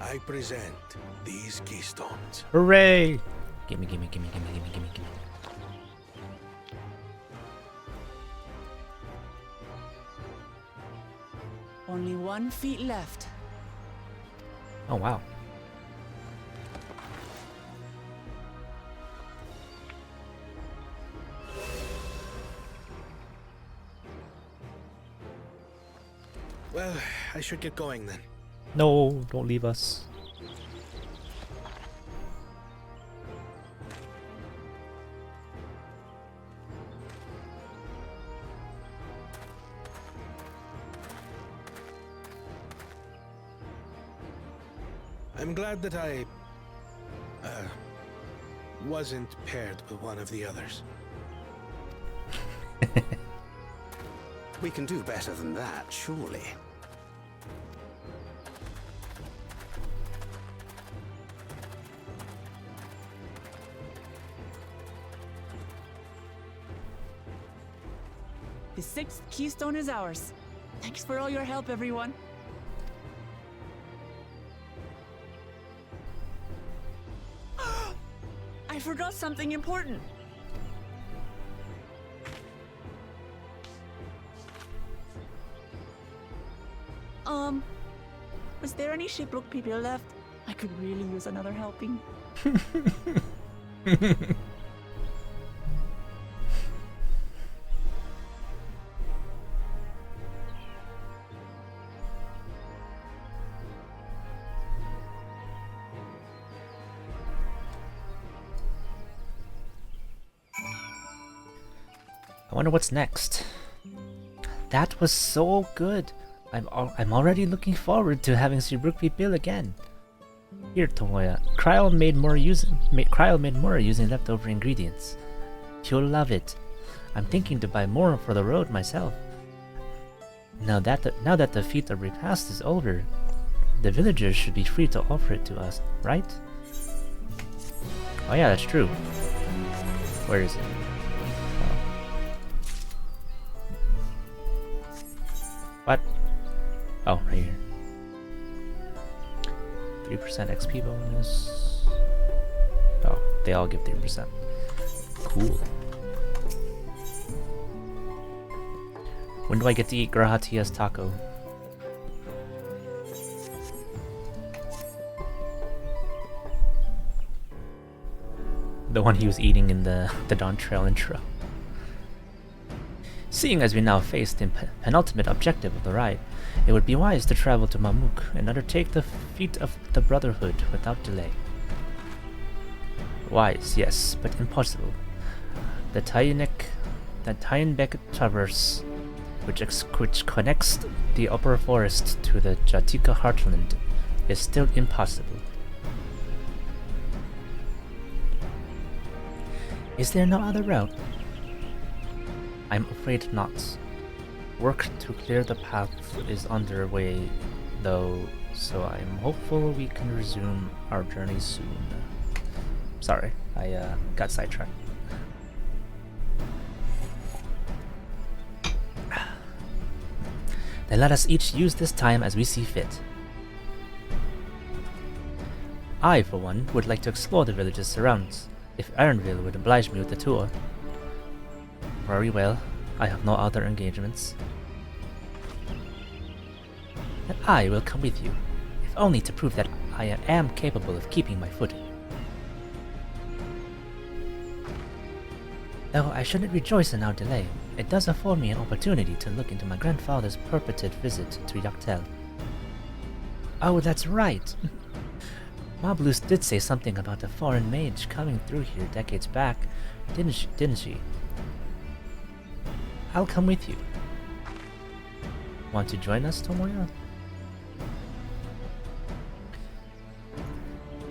I present these keystones. Hooray! Gimme. Only 1 feet left. Oh wow. Well, I should get going then. No, don't leave us. I'm glad that I wasn't paired with one of the others. We can do better than that, surely. The 6th keystone is ours. Thanks for all your help, everyone. I forgot something important. Was there any Shipbrook people left? I could really use another helping. I wonder what's next. That was so good. I'm already looking forward to having Shibrook be Bill again. Here, Tomoya. Cryo made more using leftover ingredients. You'll love it. I'm thinking to buy more for the road myself. Now that the feat of repast is over, the villagers should be free to offer it to us, right? Oh yeah, that's true. Where is it? What? Oh, right here. 3% XP bonus. Oh, they all give 3%. Cool. When do I get to eat Grahatia's taco? The one he was eating in the Dawntrail intro. Seeing as we now face the penultimate objective of the ride, it would be wise to travel to Mamuk and undertake the feat of the Brotherhood without delay. Wise, yes, but impossible. The Tainbek Traverse, which connects the upper forest to the Jatika heartland, is still impossible. Is there no other route? I'm afraid not. Work to clear the path is underway, though, so I'm hopeful we can resume our journey soon. Sorry, I got sidetracked. Then let us each use this time as we see fit. I, for one, would like to explore the village's surroundings, if Ironville would oblige me with a tour. Very well, I have no other engagements. And I will come with you, if only to prove that I am capable of keeping my footing. Though I shouldn't rejoice in our delay, it does afford me an opportunity to look into my grandfather's purported visit to Yaktel. Oh, that's right! Mablus did say something about a foreign mage coming through here decades back, didn't she? I'll come with you. Want to join us, Tomoya?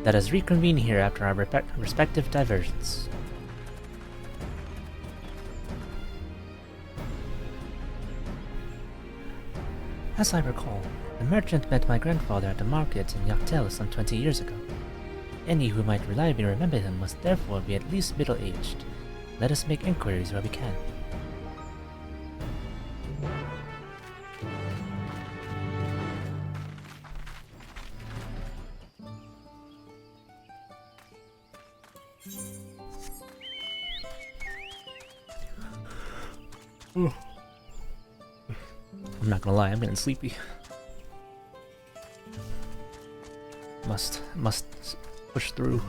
Let us reconvene here after our respective diversions. As I recall, the merchant met my grandfather at the market in Yaktel some 20 years ago. Any who might reliably remember him must therefore be at least middle-aged. Let us make inquiries where we can. I'm not gonna lie, I'm getting sleepy. Must push through.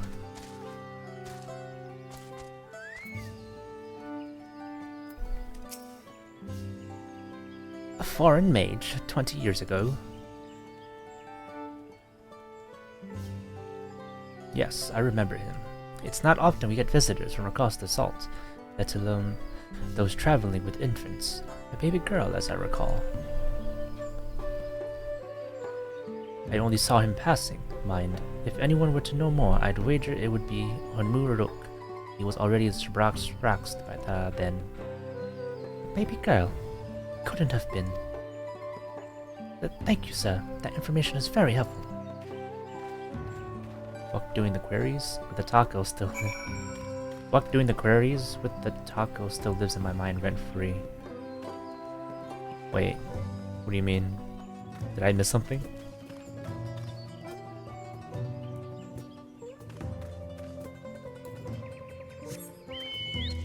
A foreign mage 20 years ago. Yes, I remember him. It's not often we get visitors from across the salt, let alone those traveling with infants. A baby girl, as I recall. I only saw him passing, mind. If anyone were to know more, I'd wager it would be Honmuruk. He was already Raxed by then. A baby girl? Couldn't have been. Thank you, sir. That information is very helpful. Buck doing the queries with the taco still. Buck doing the queries with the taco still lives in my mind rent free. Wait, what do you mean? Did I miss something?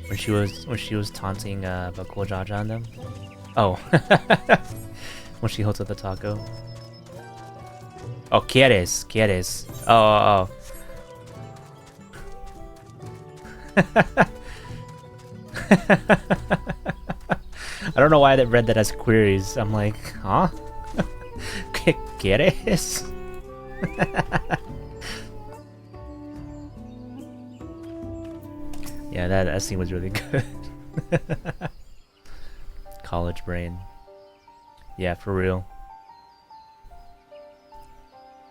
When she was taunting Bakul Jaja on them? Oh. When she holds up the taco. Oh, quieres. Oh. I don't know why I read that as queries. I'm like, huh? ¿Quieres? Yeah, that scene was really good. College brain. Yeah, for real.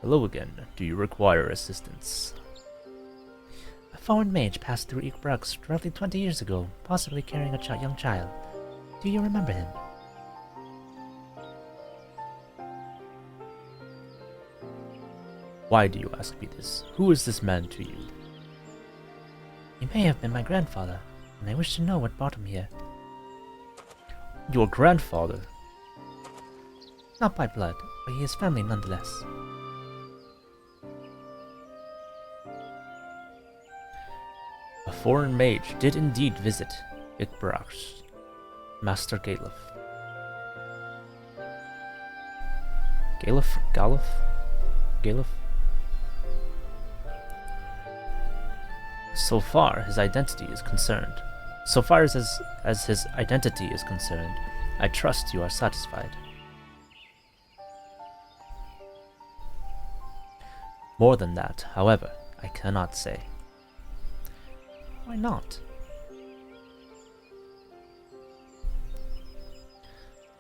Hello again. Do you require assistance? A foreign mage passed through Ikbrux roughly 20 years ago, possibly carrying a young child. Do you remember him? Why do you ask me this? Who is this man to you? He may have been my grandfather, and I wish to know what brought him here. Your grandfather? Not by blood, but he is family nonetheless. A foreign mage did indeed visit Ikbrux, Master Galuf. Galuf? So far his identity is concerned. So far as his identity is concerned, I trust you are satisfied. More than that, however, I cannot say. Why not?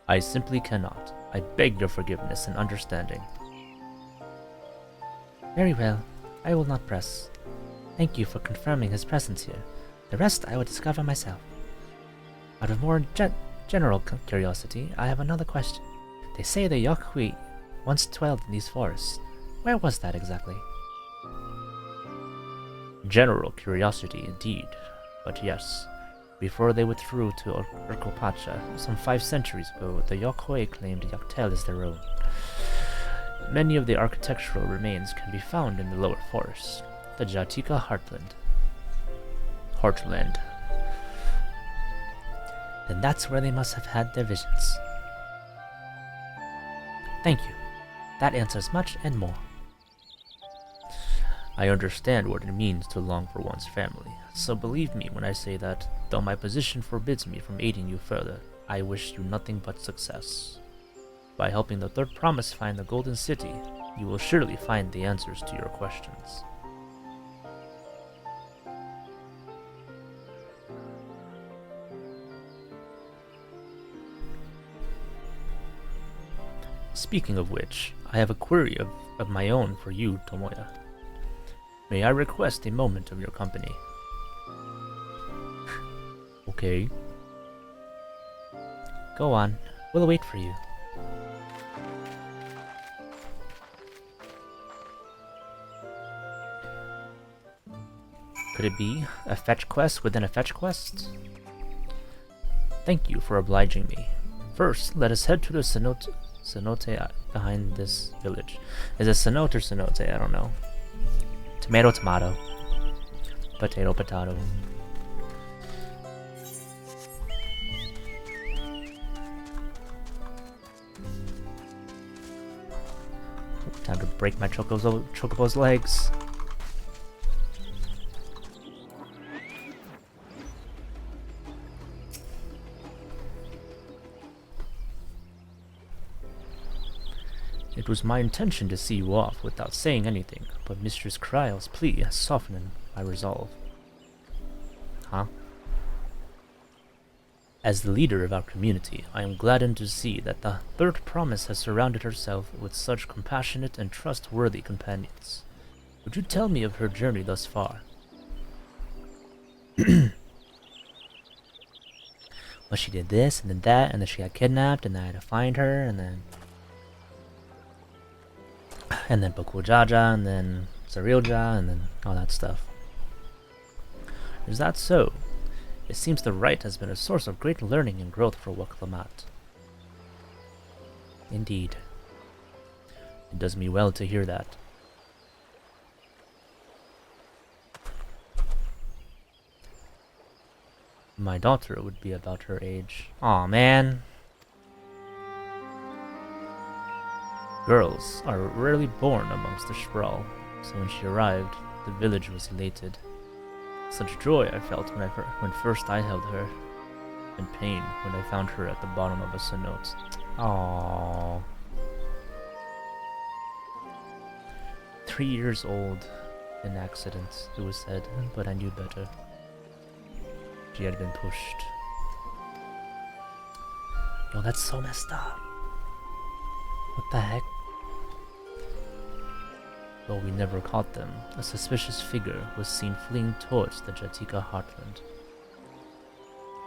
I simply cannot. I beg your forgiveness and understanding. Very well. I will not press. Thank you for confirming his presence here. The rest I will discover myself. Out of more general curiosity, I have another question. They say the Yokhui once dwelled in these forests. Where was that exactly? General curiosity indeed, but yes. Before they withdrew to Urkopacha, some 5 centuries ago, the Yokhui claimed Yaktel as their own. Many of the architectural remains can be found in the lower forests. The Jatika Heartland. Then that's where they must have had their visions. Thank you. That answers much and more. I understand what it means to long for one's family, so believe me when I say that, though my position forbids me from aiding you further, I wish you nothing but success. By helping the Third Promise find the Golden City, you will surely find the answers to your questions. Speaking of which, I have a query of my own for you, Tomoya. May I request a moment of your company? Okay. Go on, we'll wait for you. Could it be a fetch quest within a fetch quest? Thank you for obliging me. First, let us head to the cenote behind this village. Is it cenote or cenote? I don't know. Tomato, tomato. Potato, potato. Time to break my Chocobo's legs. It was my intention to see you off without saying anything, but Mistress Kryle's plea has softened my resolve. Huh? As the leader of our community, I am gladdened to see that the Third Promise has surrounded herself with such compassionate and trustworthy companions. Would you tell me of her journey thus far? Well, she did this, and then that, and then she got kidnapped, and then I had to find her, and then Bokujaja, and then Sarilja, and then all that stuff. Is that so? It seems the rite has been a source of great learning and growth for Waklamat. Indeed. It does me well to hear that. My daughter would be about her age. Aw, man. Girls are rarely born amongst the Sprawl, so when she arrived, the village was elated. Such joy I felt when first I held her, and pain when I found her at the bottom of a cenote. Aww. 3 years old, an accident, it was said, but I knew better. She had been pushed. Yo, that's so messed up. What the heck? Though we never caught them, a suspicious figure was seen fleeing towards the Jatika heartland.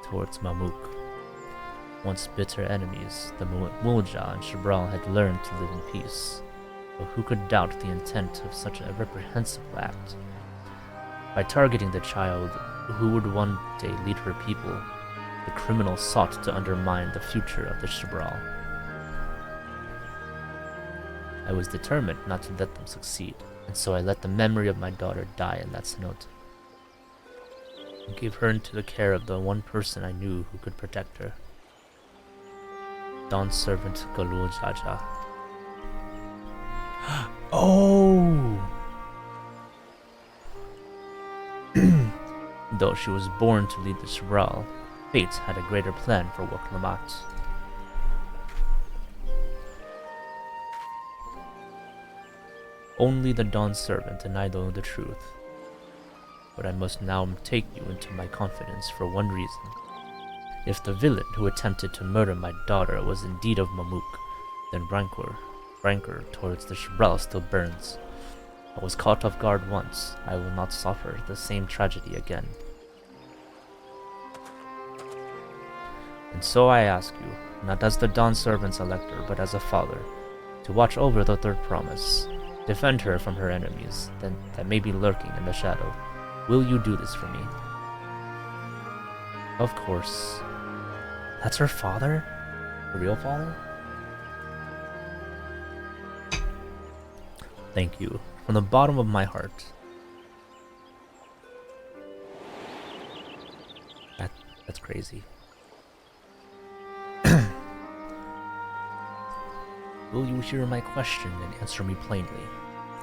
Towards Mamuk. Once bitter enemies, the Mulja and Shabral had learned to live in peace. But who could doubt the intent of such a reprehensible act? By targeting the child, who would one day lead her people, the criminal sought to undermine the future of the Shabral. I was determined not to let them succeed, and so I let the memory of my daughter die in that cenote. I gave her into the care of the one person I knew who could protect her. Dawn's servant Galul Jaja. Oh! Though she was born to lead the Shabral, fate had a greater plan for Waklamat. Only the Dawn servant and I know the truth. But I must now take you into my confidence for one reason. If the villain who attempted to murder my daughter was indeed of Mamuk, then rancor towards the Shabral still burns. I was caught off guard once. I will not suffer the same tragedy again. And so I ask you, not as the Dawn servant's elector, but as a father, to watch over the Third Promise. Defend her from her enemies that may be lurking in the shadow. Will you do this for me? Of course. That's her father? Her real father? Thank you, from the bottom of my heart. That's crazy. Will you hear my question and answer me plainly?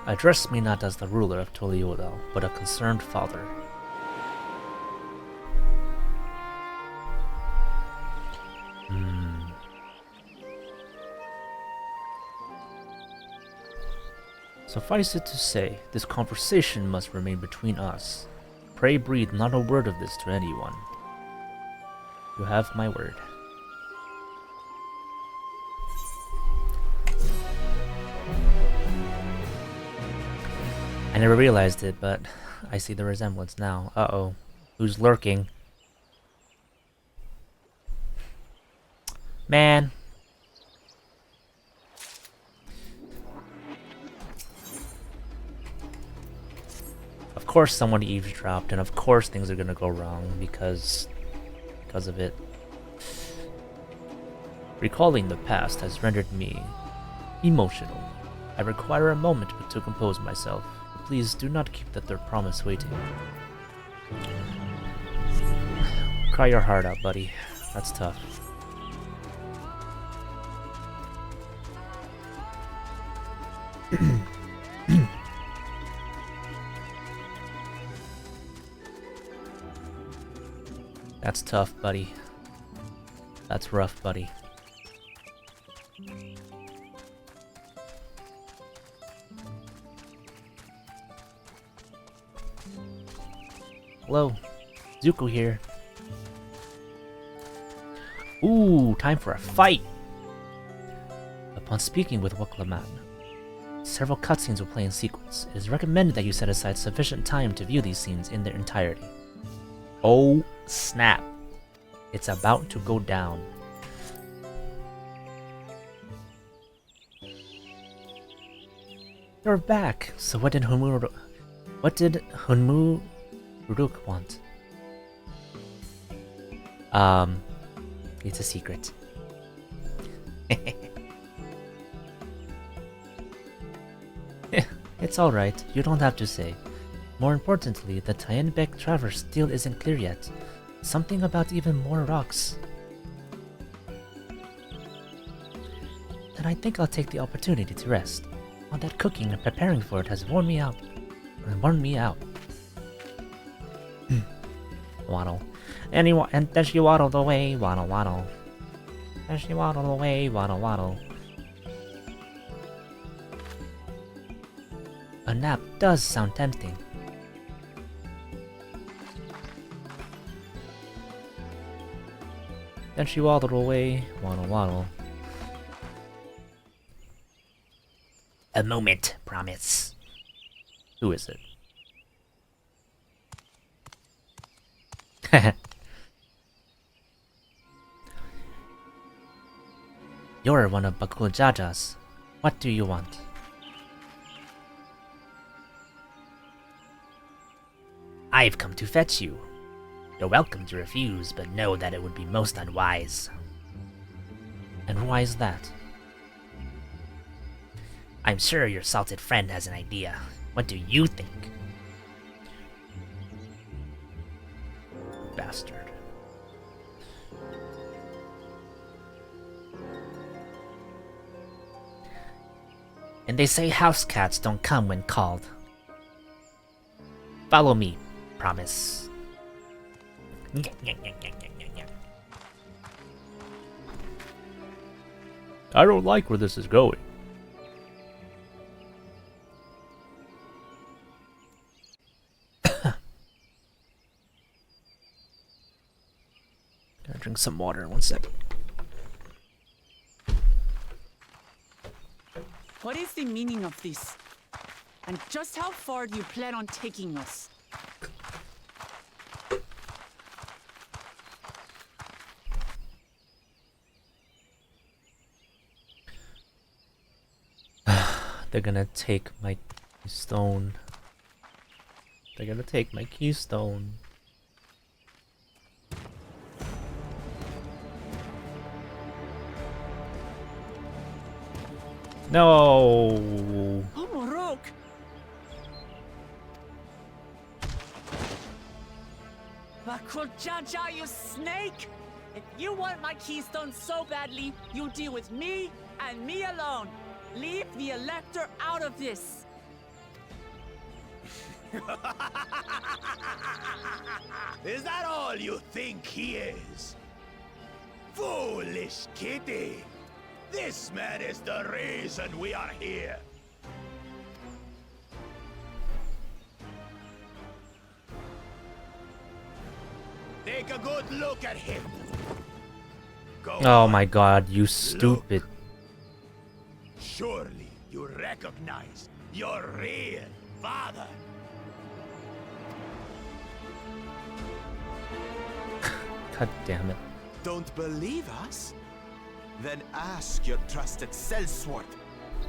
Address me not as the ruler of TULIYOLLAL, but a concerned father. Suffice it to say, this conversation must remain between us. Pray breathe not a word of this to anyone. You have my word. I never realized it, but I see the resemblance now. Uh-oh. Who's lurking? Man. Of course someone eavesdropped, and of course things are gonna go wrong because of it. Recalling the past has rendered me emotional. I require a moment to compose myself. Please do not keep the Third Promise waiting. Cry your heart out, buddy. That's tough. That's tough, buddy. That's rough, buddy. Hello, Zuko here. Ooh, time for a fight! Upon speaking with Waklaman, several cutscenes will play in sequence. It is recommended that you set aside sufficient time to view these scenes in their entirety. Oh, snap. It's about to go down. You're back! So what did Hunmu Ruk want? It's a secret. It's alright, you don't have to say. More importantly, the Tianbek Traverse still isn't clear yet. Something about even more rocks. Then I think I'll take the opportunity to rest. All that cooking and preparing for it has worn me out. Waddle. And then she waddled away, waddle waddle. Then she waddled away, waddle waddle. A nap does sound tempting. Then she waddled away, waddle waddle. A moment, promise. Who is it? You're one of Bakul Jajas. What do you want? I've come to fetch you. You're welcome to refuse, but know that it would be most unwise. And why is that? I'm sure your salted friend has an idea. What do you think? Bastard. And they say house cats don't come when called. Follow me, promise. I don't like where this is going. Gotta drink some water, 1 second. What is the meaning of this? And just how far do you plan on taking us? They're gonna take my keystone. They're gonna take my keystone. No. Oh, Morok! Bakul Jaja, you snake! If you want my keystone so badly, you deal with me and me alone. Leave the Elector out of this. Is that all you think he is? Foolish kitty! This man is the reason we are here. Take a good look at him. Go Oh on. my god, you stupid. Surely you recognize your real father. God damn it. Don't believe us? Then ask your trusted sellsword.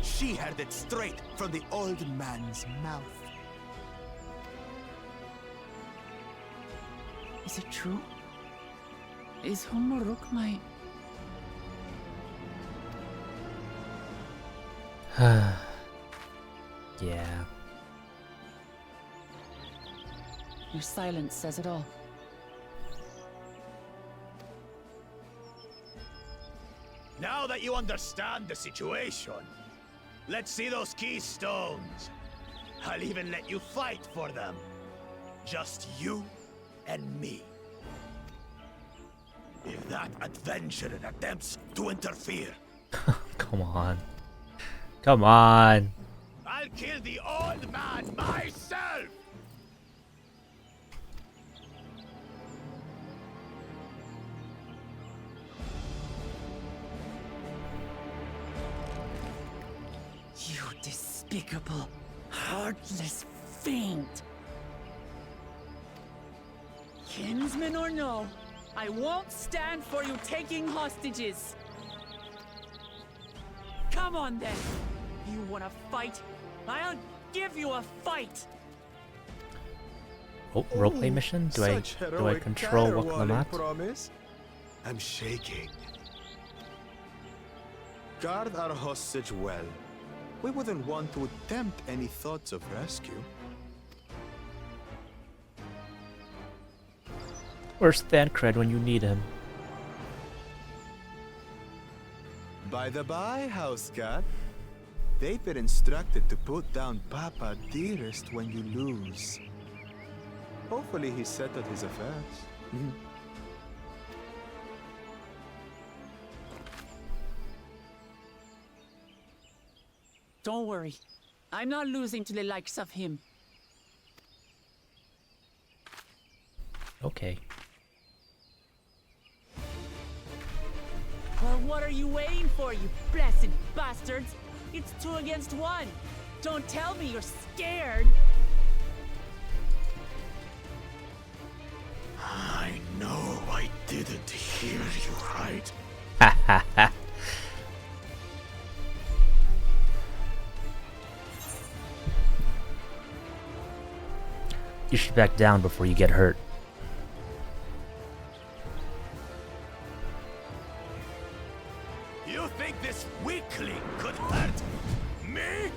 She heard it straight from the old man's mouth. Is it true? Is Humuruk my... Yeah. Your silence says it all. Now that you understand the situation, let's see those keystones. I'll even let you fight for them. Just you and me. if that adventurer attempts to interfere. Come on. Come on. I'll kill the old man myself! You despicable, heartless fiend! Kinsman or no, I won't stand for you taking hostages! Come on then! You wanna fight? I'll give you a fight! Oh, roleplay mission? Do I control Waklamat? Promise? I'm shaking. Guard our hostage well. We wouldn't want to attempt any thoughts of rescue. Where's Thancred when you need him? By the by, house cat, they've been instructed to put down Papa Dearest when you lose. Hopefully he settled his affairs. Don't worry. I'm not losing to the likes of him. Okay. Well, what are you waiting for, you blessed bastards? It's 2 against 1. Don't tell me you're scared. I know I didn't hear you right. Ha ha ha. You should back down before you get hurt. You think this weakling could hurt me?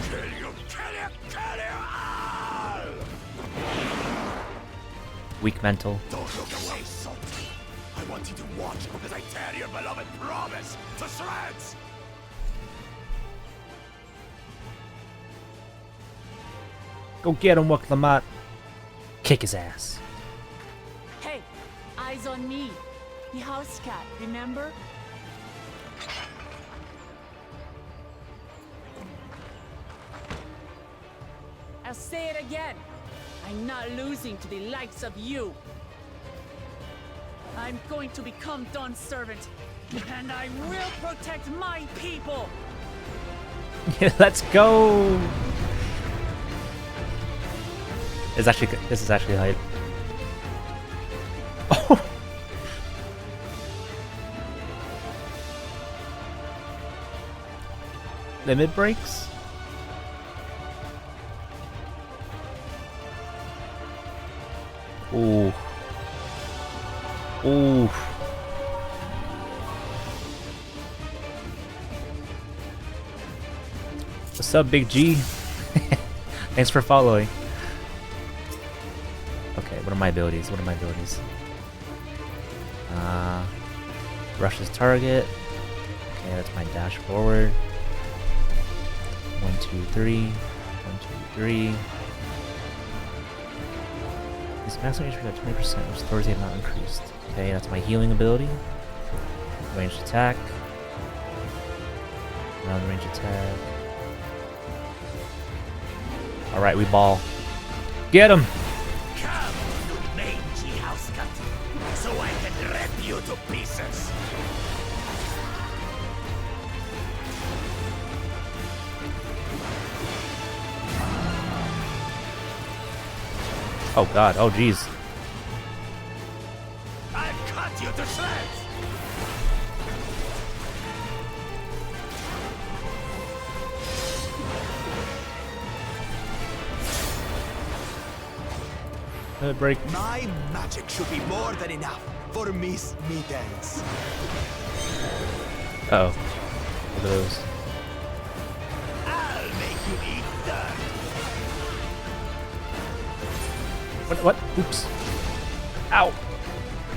Kill you, kill you, kill you all! Weak mental. Don't look away, Salty. I want you to watch as I tear your beloved promise to shreds! Go get him, Waklamat. Kick his ass. Hey, eyes on me. The house cat, remember? I'll say it again. I'm not losing to the likes of you. I'm going to become Dawn's servant, and I will protect my people. Let's go. This is actually hype. Oh. Limit breaks? Ooh. Ooh. What's up, Big G? Thanks for following. Okay, what are my abilities? Rushes target. Okay, that's my dash forward. 1, 2, 3. 1, 2, 3. This maximum HP at 20%, which authority have not increased. Okay, that's my healing ability. Ranged attack. Another range attack. Alright, we ball. Get him! Come, you mangy house cut, so I can rip you to pieces. Oh god, oh jeez. I've cut you to shreds. Break. My magic should be more than enough for Miss Mittens. Uh oh. Look at those. I'll make you eat dirt. What? Oops. Ow.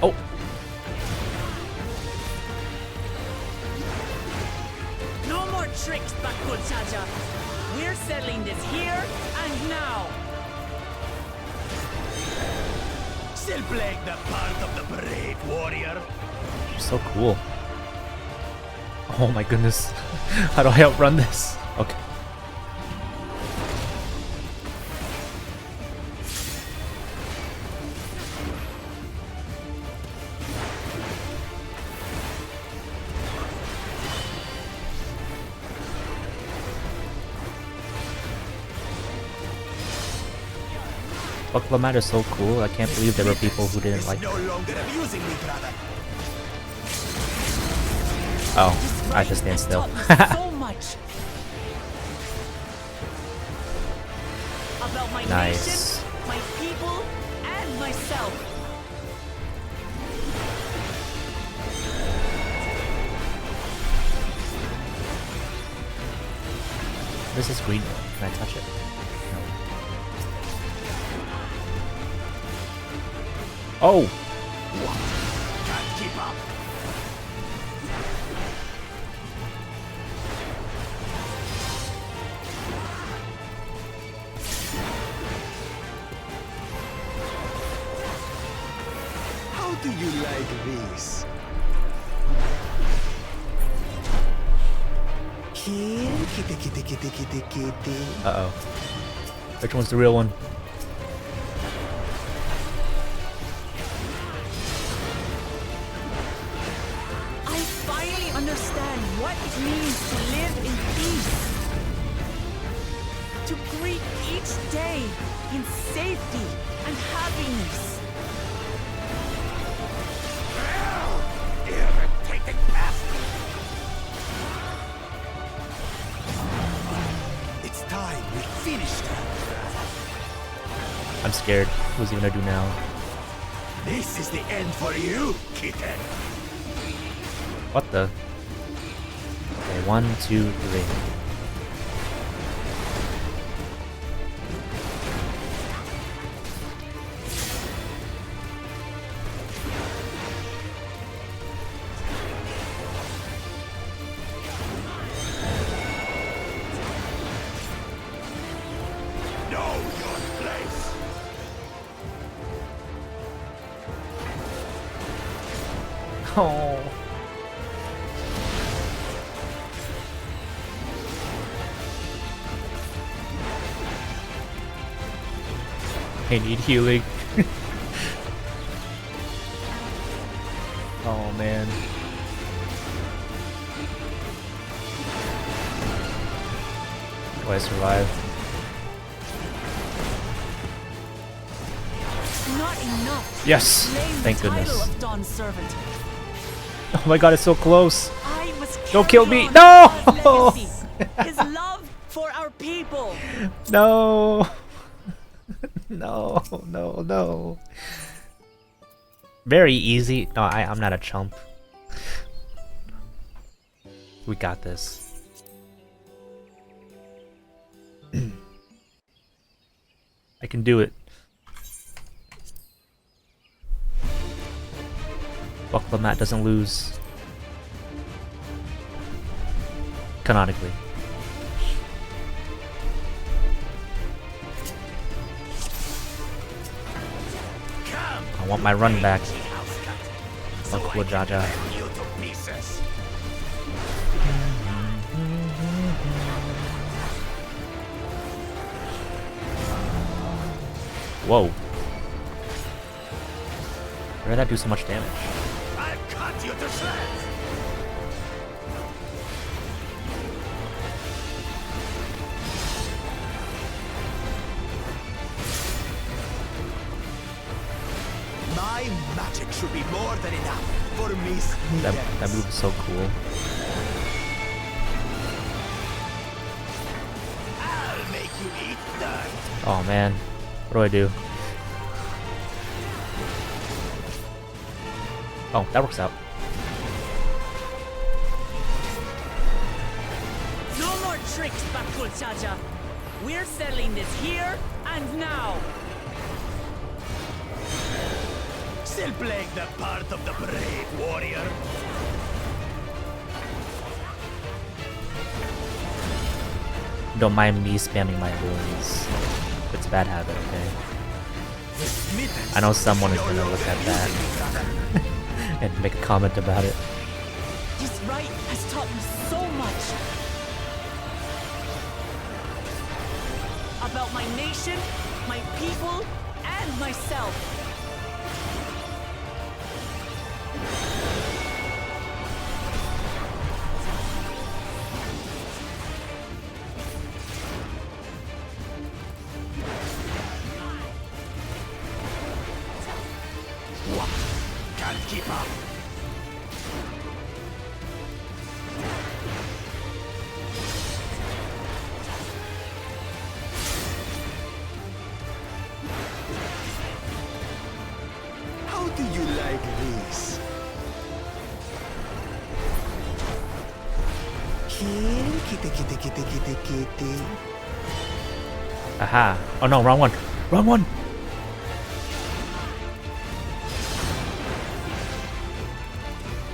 Oh. No more tricks, Bakul Chaja. We're settling this here and now. Still playing the part of the brave warrior. So cool. Oh my goodness. How do I outrun this? Okay. Proclamat is so cool. I can't believe there were people who didn't like No longer amusing me, brother. Oh, I have to stand still. So much about my Nice. nation, my people, and myself. This is green. Can I touch it? No. Oh! Can't keep up. How do you like this? Kitty, kitty, kitty, kitty, kitty. Uh-oh. Which one's the real one? I finally understand what it means to live in peace. To greet each day in safety and happiness. Irritating pest. It's time we finish that. I'm scared. What's he gonna do now? This is the end for you, kitten. What the? Okay, 1, 2, 3. Know your place. Oh. I need healing. Oh man. Do I survive? Not enough. Yes! Claim Thank the title goodness. of Dawn Servant. Oh my god, it's so close! I was Don't kill carrying me! on No! God's legacy, his love for our people. No! No, no, no. Very easy. No, I'm not a chump. We got this. I can do it. Proclamat doesn't lose. Canonically. I want my run back. Oh, cool, Jaja. You to pieces. Whoa. Where did that do so much damage? I'll cut you to shreds. My magic should be more than enough for Miss That move is so cool. I'll make you eat dirt. Oh man. What do I do? Oh, that works out. No more tricks, Bakul Chacha. We're settling this here and now. Still playing the part of the brave warrior. Don't mind me spamming my abilities. It's a bad habit, okay? I know someone is gonna look at that and make a comment about it. This rite has taught me so much about my nation, my people, and myself. Can't keep up. How do you like this? Kitty. Aha. Oh no, wrong one. Wrong one!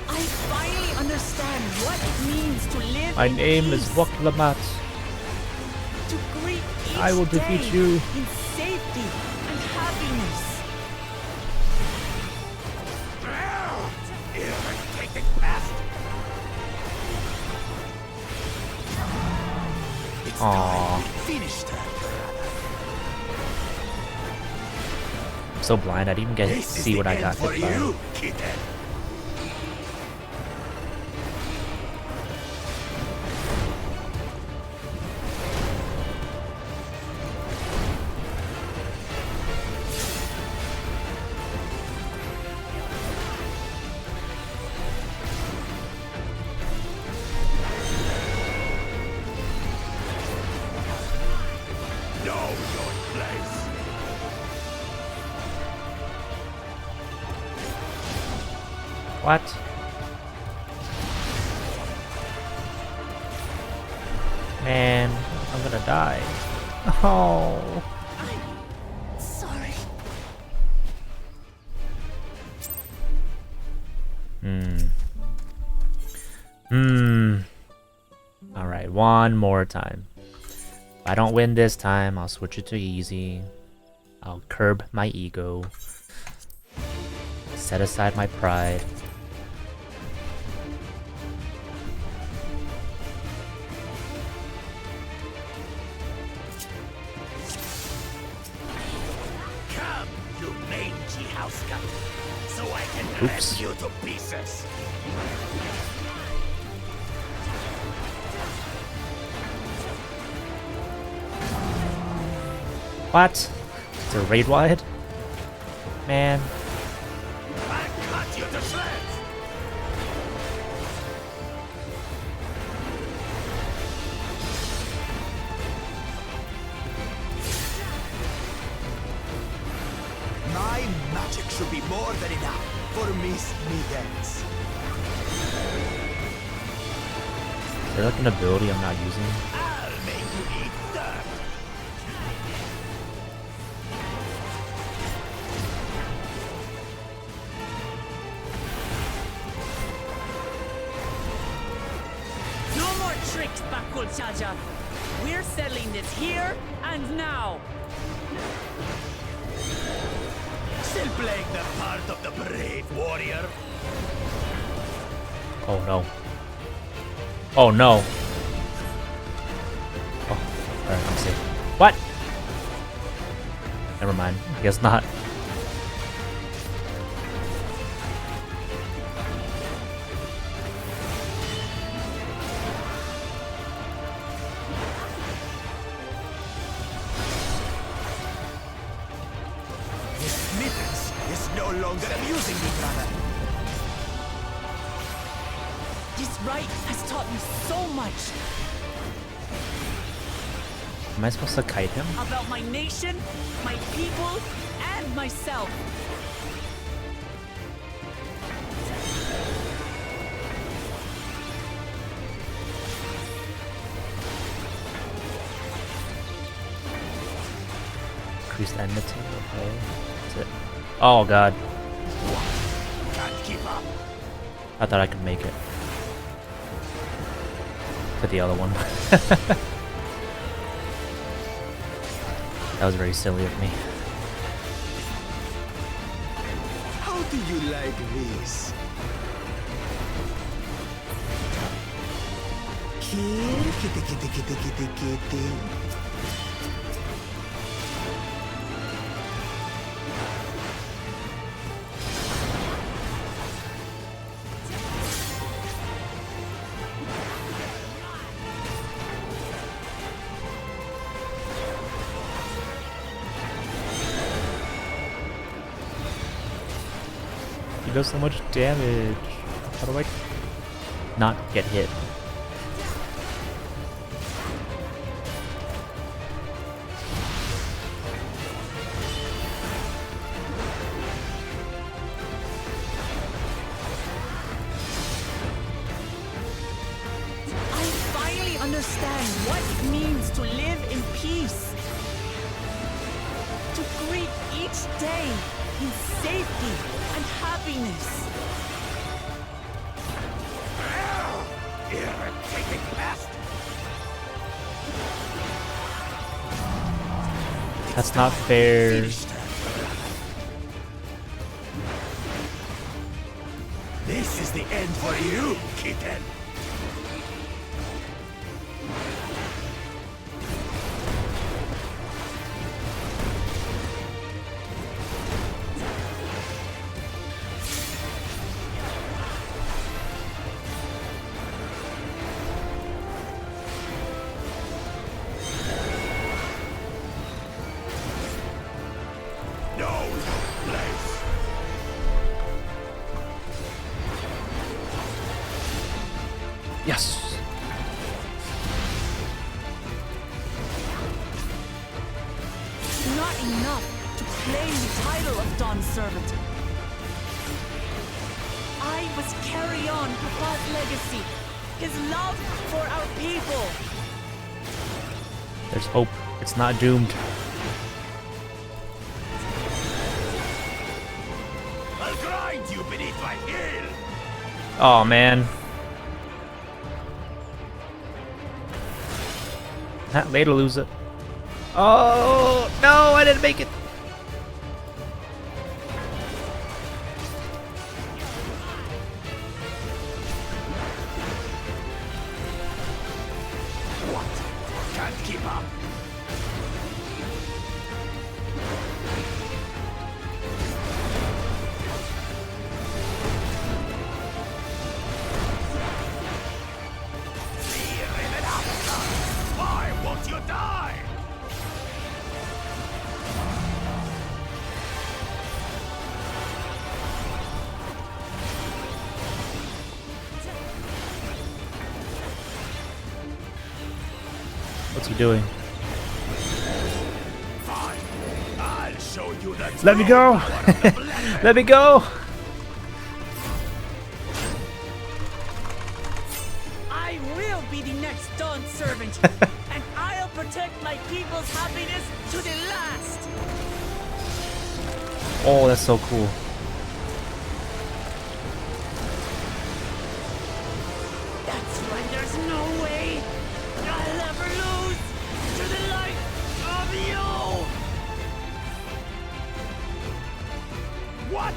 I finally understand what it means to live My in name is peace, YOSHI-P. to greet each I will defeat day you. in safety and happiness. Irritating past. It's Aww. time we finished her. I'm so blind, I didn't even get to This is see the what I end got for hit by. you, kitten. Know your place. What? Man, I'm gonna die. Oh. Sorry. Alright, one more time. If I don't win this time, I'll switch it to easy. I'll curb my ego. Set aside my pride. Come, you mangy house cat, so I can Oops. rip you to pieces. What? It's a raid wide? Man. I cut you to shreds. My magic should be more than enough for Miss Mittens. Is there like an ability I'm not using? I'll make you eat dirt. No more tricks, Bakul Chaja. We're settling this here and now. Still playing the part of the brave warrior. Oh no. Oh no. Oh, alright, I'm safe. What? Never mind. I guess not. Miss Mittens is no longer amusing me, brother. This rite has taught me so much Am I supposed to kite him? about my nation, my people, and myself. Increased enmity. Okay. That's it. Oh god. Can't keep up. I thought I could make it. To the other one. That was very silly of me. do you like this? Kitty, kitty, kitty, kitty, kitty. He does so much damage. How do I not get hit? I finally understand what it means to live in peace. To greet each day in safety and happiness. Irritating pest! That's not fair. This is the end for you, kitten! Yes. Not enough to claim the title of Dawn's servant. I must carry on Papa's legacy, his love for our people. There's hope. It's not doomed. I'll grind you beneath my heel! Oh man. Not later lose it. Oh no, I didn't make it. What? Can't keep up. Why won't you die? What's he doing? Fine. I'll show you the Let me true go. power of the blade. Let me go. I will be the next Dawn servant, and I'll protect my people's happiness to the last. Oh, that's so cool. That's when there's no way I'll ever lose to the light of you. What?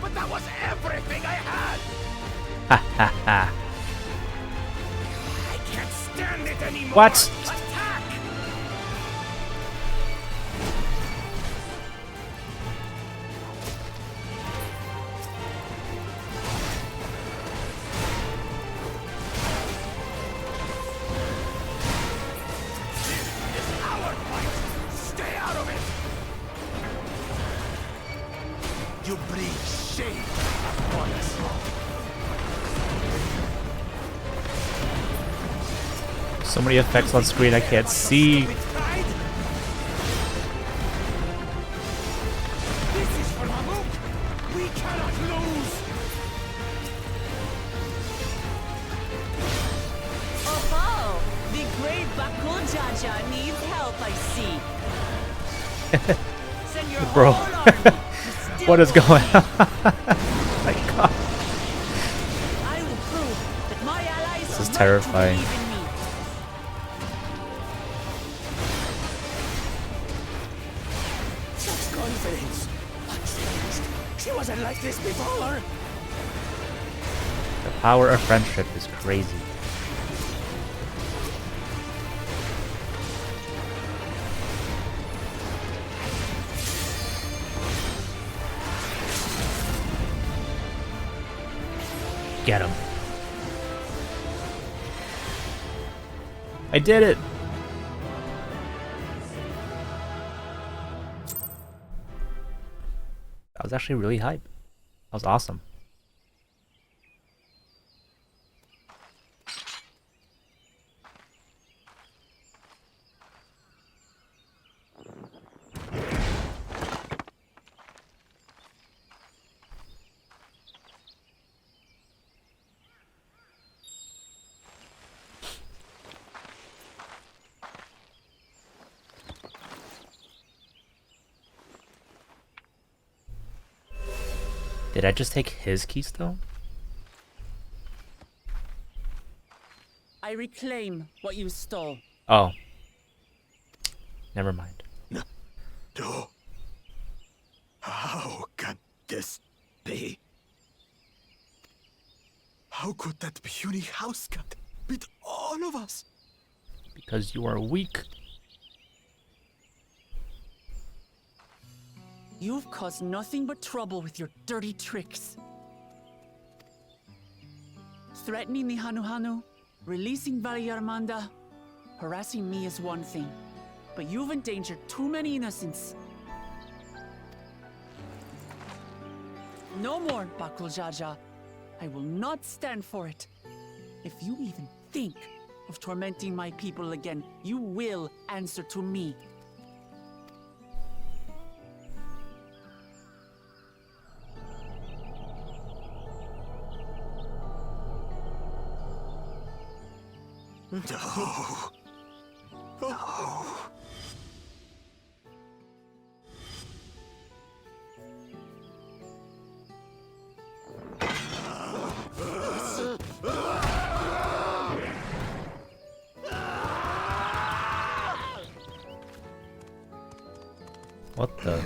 But that was everything I had! Ha ha ha. I can't stand it anymore! What? Attack! This is our fight! Stay out of it! You bring shame upon us. So many effects on screen I can't see. With pride? This is for Hamuk! We cannot lose! Oh, the great Bakul Jaja needs help, I see. Send your Bro. whole army. You still What is won't going win. on? My god. I will prove that my allies This is are right to terrifying. believe in me. Such confidence! What's next? She wasn't like this before! The power of friendship is crazy. Get him. I did it! That was actually really hype. That was awesome. Did I just take his keystone? I reclaim what you stole. Oh. Never mind. No. How can this be? How could that puny house cat beat all of us? Because you are weak. You've caused nothing but trouble with your dirty tricks. Threatening the Hanu, releasing Valyarmanda, harassing me is one thing, but you've endangered too many innocents. No more, Bakul Jaja. I will not stand for it. If you even think of tormenting my people again, you will answer to me. No. No. What the?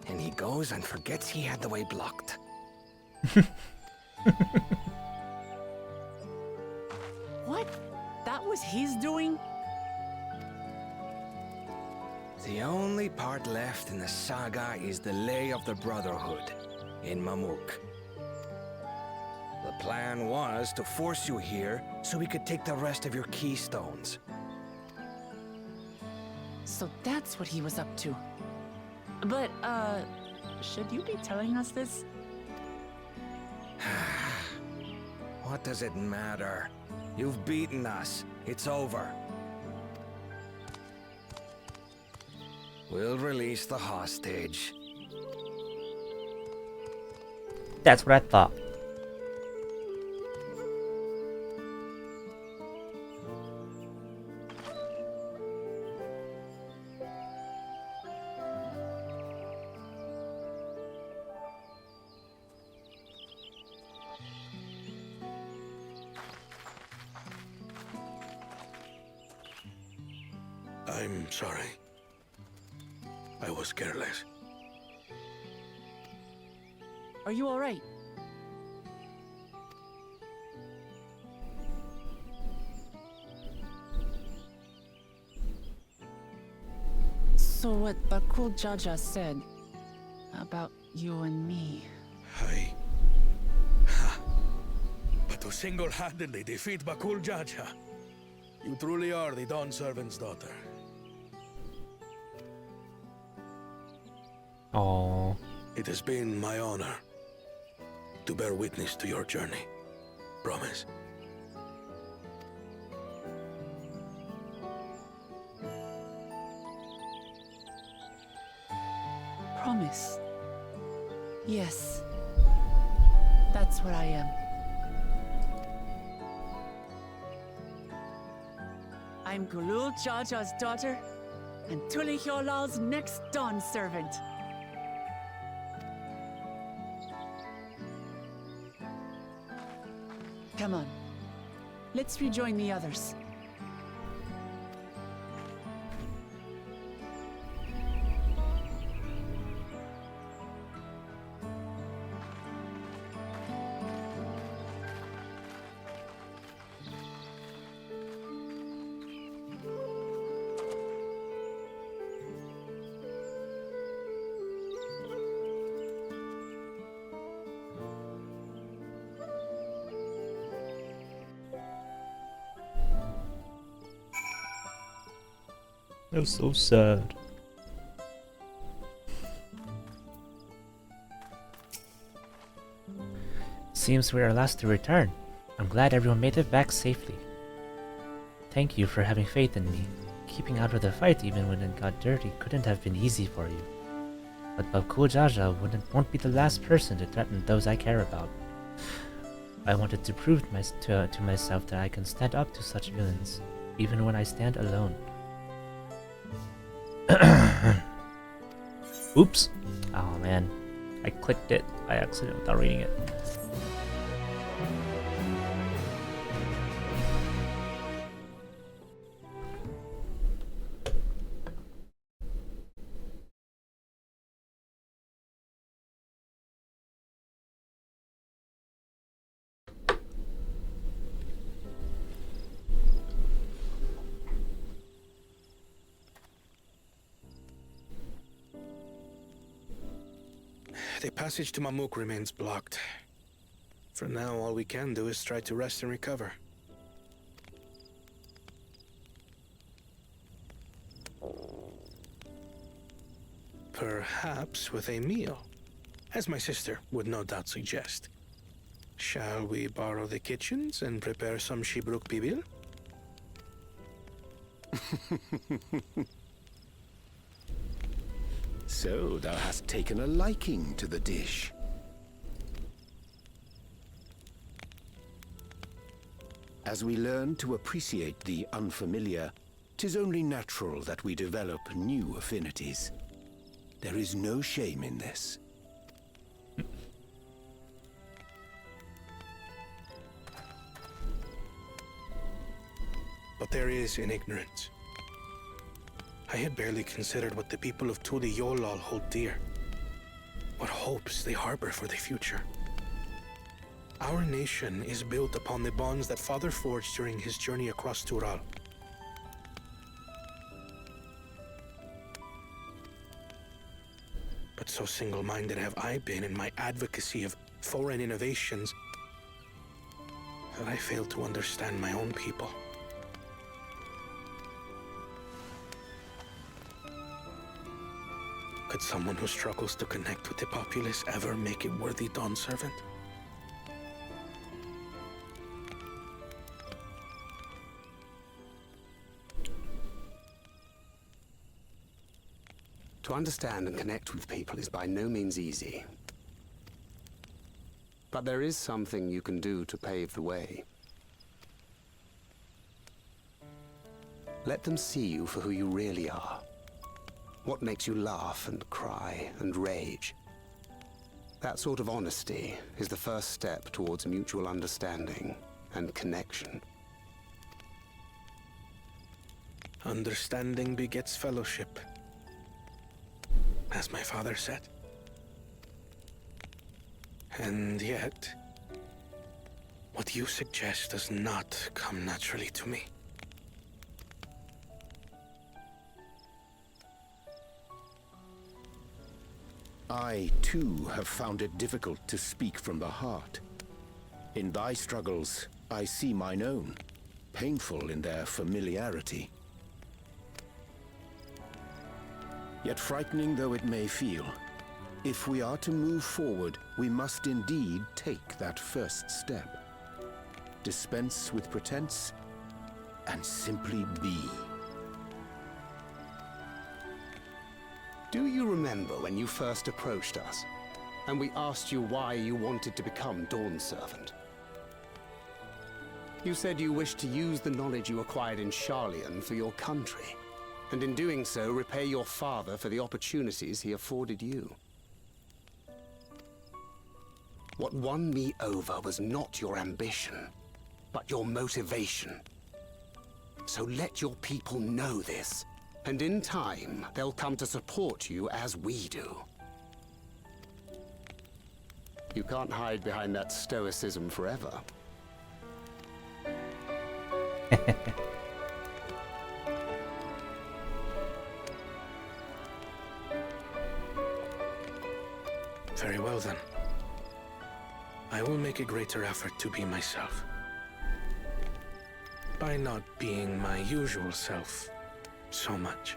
And he goes and forgets he had the way blocked. What? That was his doing? The only part left in the saga is the Lay of the Brotherhood in Mamuk. The plan was to force you here so we could take the rest of your keystones. So that's what he was up to. But, should you be telling us this? What does it matter? You've beaten us. It's over. We'll release the hostage. That's what I thought. I'm sorry. I was careless. Are you alright? So what Bakul Jaja said about you and me. But to single-handedly defeat Bakul Jaja, you truly are the Dawn Servant's daughter. Oh. It has been my honor to bear witness to your journey. Promise. Promise. Yes. That's what I am. I'm Gulul Jaja's daughter, and TULIYOLLAL's next Dawn servant. Come on. Let's rejoin the others. That's so sad. Seems we are last to return. I'm glad everyone made it back safely. Thank you for having faith in me. Keeping out of the fight even when it got dirty couldn't have been easy for you. But Babku Jaja won't be the last person to threaten those I care about. I wanted to prove to myself that I can stand up to such villains, even when I stand alone. Oops. Oh man. I clicked it by accident without reading it. The passage to Mamuk remains blocked. For now, all we can do is try to rest and recover. Perhaps with a meal, as my sister would no doubt suggest. Shall we borrow the kitchens and prepare some Shibruk Bibil? So thou hast taken a liking to the dish. As we learn to appreciate the unfamiliar, 'tis only natural that we develop new affinities. There is no shame in this. But there is in ignorance. I had barely considered what the people of TULIYOLLAL hold dear. What hopes they harbor for the future. Our nation is built upon the bonds that Father forged during his journey across Tural. But so single-minded have I been in my advocacy of foreign innovations that I failed to understand my own people. Could someone who struggles to connect with the populace ever make a worthy Dawn servant? To understand and connect with people is by no means easy. But there is something you can do to pave the way. Let them see you for who you really are. What makes you laugh and cry and rage. That sort of honesty is the first step towards mutual understanding and connection. Understanding begets fellowship, as my father said. And yet, what you suggest does not come naturally to me. I, too, have found it difficult to speak from the heart. In thy struggles, I see mine own, painful in their familiarity. Yet frightening though it may feel, if we are to move forward, we must indeed take that first step. Dispense with pretense, and simply be. Do you remember when you first approached us, and we asked you why you wanted to become Dawn Servant? You said you wished to use the knowledge you acquired in Sharlayan for your country, and in doing so, repay your father for the opportunities he afforded you. What won me over was not your ambition, but your motivation. So let your people know this. And in time, they'll come to support you as we do. You can't hide behind that stoicism forever. Very well then. I will make a greater effort to be myself. By not being my usual self so much.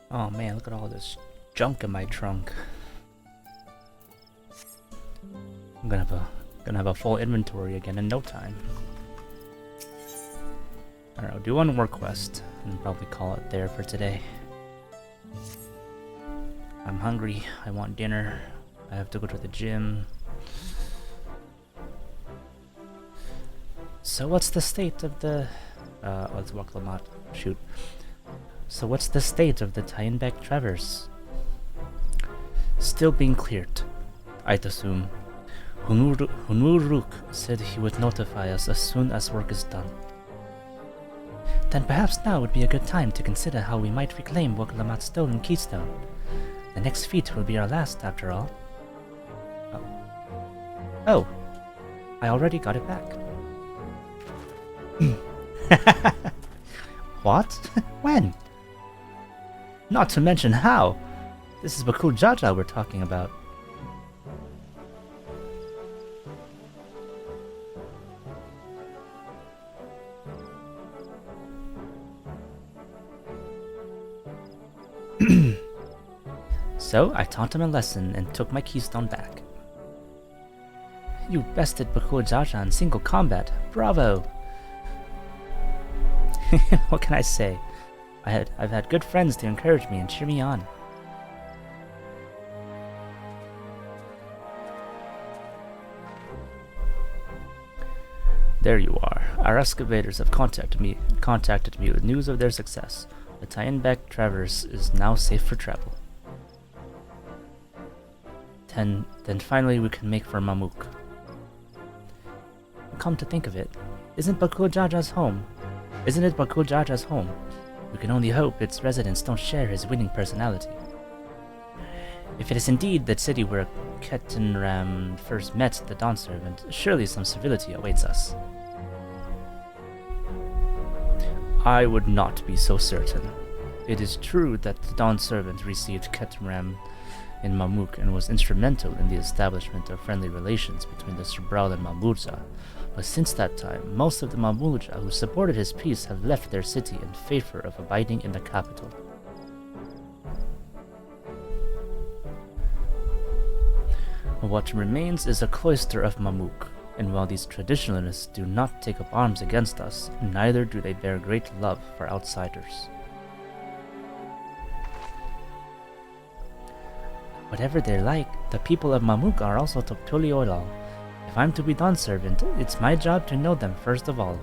Oh man, look at all this junk in my trunk. I'm gonna have a full inventory again in no time. I don't know, do one more quest and probably call it there for today. I'm hungry, I want dinner, I have to go to the gym. So what's the state of the let's walk Lamont. Shoot. So what's the state of the Tyenbeck Traverse? Still being cleared, I'd assume. Hunuruk said he would notify us as soon as work is done. Then perhaps now would be a good time to consider how we might reclaim Wokalamat's stolen keystone. The next feat will be our last, after all. Oh, I already got it back. What? When? Not to mention how. This is Bakul Jaja we're talking about. So, I taught him a lesson and took my keystone back. You bested Bakul Jaja in single combat. Bravo! What can I say? I've had good friends to encourage me and cheer me on. There you are. Our excavators have contacted me with news of their success. The Tyenbeck Traverse is now safe for travel. Then finally we can make for Mamuk. Come to think of it, isn't it Bakul Jaja's home? We can only hope its residents don't share his winning personality. If it is indeed the city where Ketenram first met the Dawn Servant, surely some civility awaits us. I would not be so certain. It is true that the Dawn Servant received Ketenram in Mamuk and was instrumental in the establishment of friendly relations between the Sobral and Mamurza, but since that time, most of the Mamurja who supported his peace have left their city in favor of abiding in the capital. What remains is a cloister of Mamuk, and while these traditionalists do not take up arms against us, neither do they bear great love for outsiders. Whatever they're like, the people of Mamuk are also TULIYOLLAL. If I'm to be Dawn Servant, it's my job to know them first of all.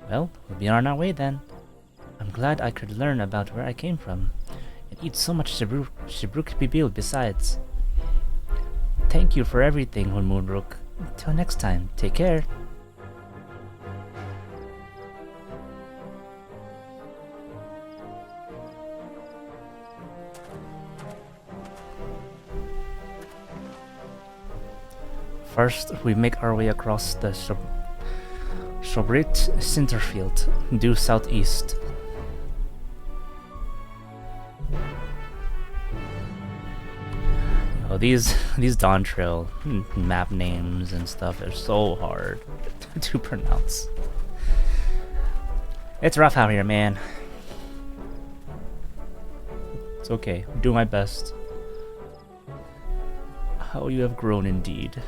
Well, we'll be on our way then. I'm glad I could learn about where I came from, and eat so much Shibruk Bibil besides. Thank you for everything, Hunmuruk. Until next time, take care. First, we make our way across the Shobrit Sinterfield, due southeast. Oh, these Dawntrail map names and stuff are so hard to pronounce. It's rough out here, man. It's okay. I'll do my best. How you have grown indeed.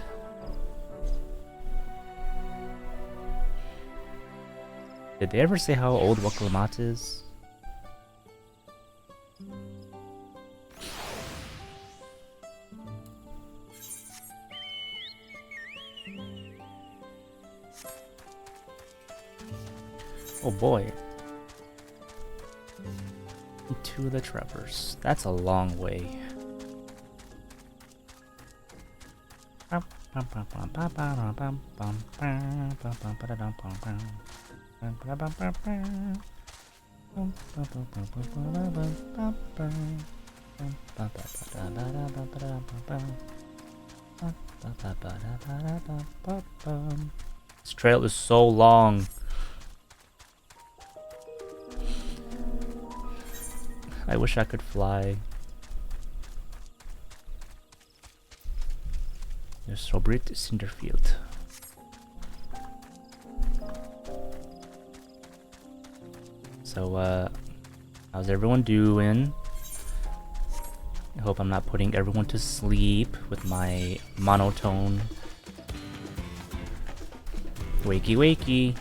Did they ever say how old Wakalamat is? Oh boy. To the Traverse. That's a long way. This trail is so long. I wish I could fly. There's Sobrit Cinderfield. So, how's everyone doing? I hope I'm not putting everyone to sleep with my monotone. Wakey, wakey.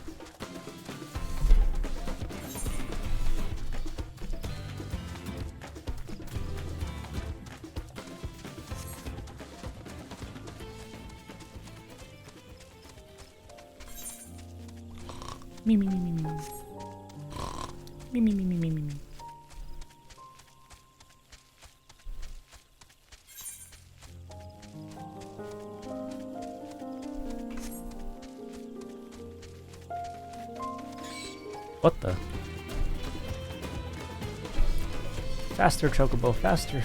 Me, me, me, me, me. Me, me, me, me, me, me. What the? Faster, Chocobo, faster.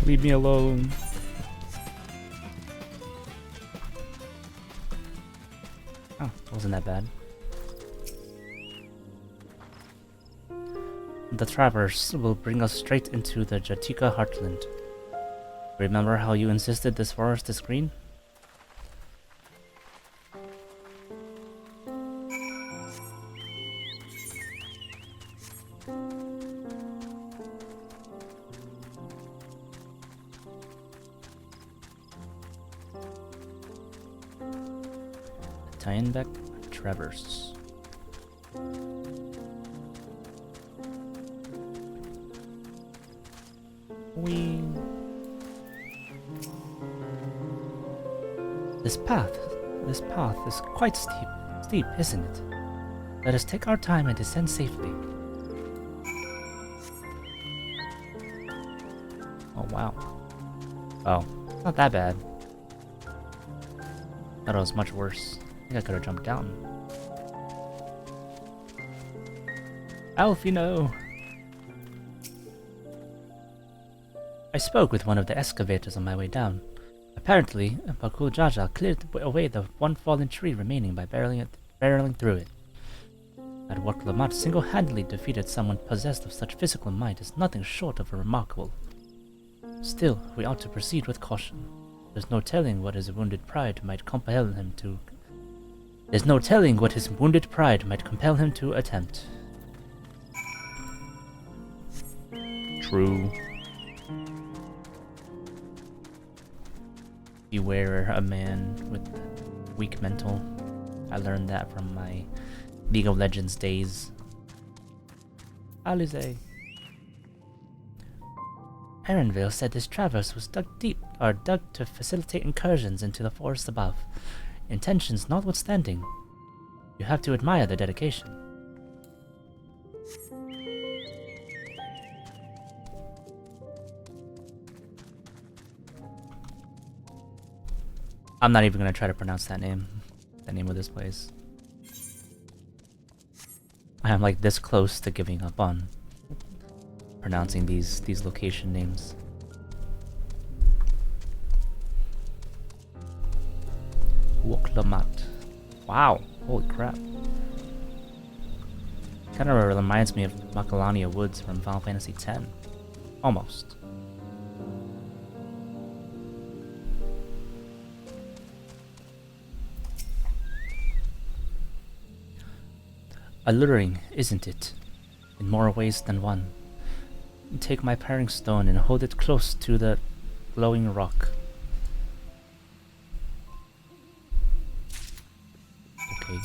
Leave me alone. Oh, wasn't that bad. The traverse will bring us straight into the Jatika heartland. Remember how you insisted this forest is green? Tyenbeck Traverse. Whee. This path is quite steep, isn't it? Let us take our time and descend safely. Oh wow. Oh, not that bad. Thought it was much worse. I think I could have jumped down. Alfino! I spoke with one of the excavators on my way down. Apparently, Bakul Jaja cleared away the one fallen tree remaining by barreling through it. That what Lamat single-handedly defeated someone possessed of such physical might is nothing short of remarkable. Still, we ought to proceed with caution. There's no telling what his wounded pride might compel him to attempt. True. Beware a man with weak mental. I learned that from my League of Legends days. Alize. Aaronville said this traverse was dug to facilitate incursions into the forest above. Intentions notwithstanding, you have to admire the dedication. I'm not even gonna try to pronounce that name of this place. I am like this close to giving up on pronouncing these location names. Woklamat. Wow, holy crap. Kind of reminds me of Macalania Woods from Final Fantasy X. Almost. Alluring, isn't it? In more ways than one. Take my paring stone and hold it close to the glowing rock. Okay.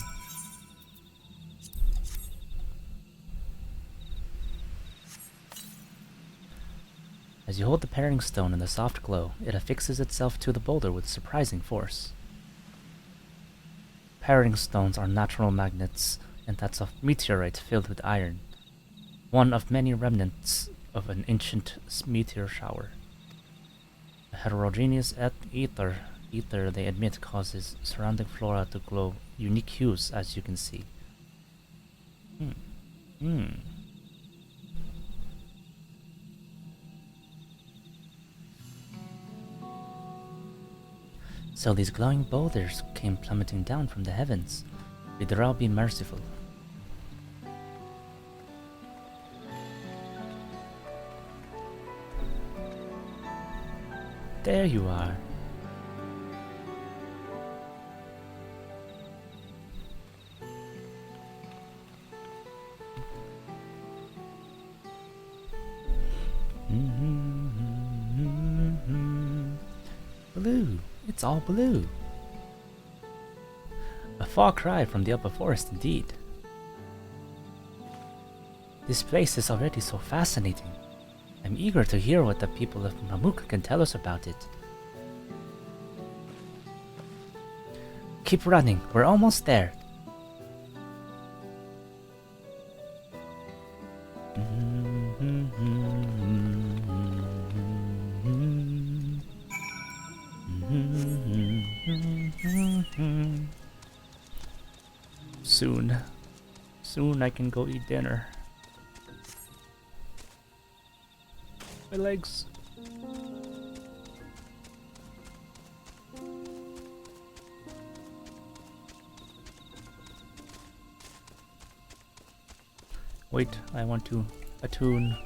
As you hold the paring stone in the soft glow, it affixes itself to the boulder with surprising force. Paring stones are natural magnets, and that's a meteorite filled with iron. One of many remnants of an ancient meteor shower. A heterogeneous ether they admit causes surrounding flora to glow unique hues, as you can see. So these glowing boulders came plummeting down from the heavens. May the Ra be merciful. There you are. Blue. It's all blue. A far cry from the upper forest indeed. This place is already so fascinating. I'm eager to hear what the people of Mamuk can tell us about it. Keep running, we're almost there. Soon I can go eat dinner. My legs. Wait, I want to attune.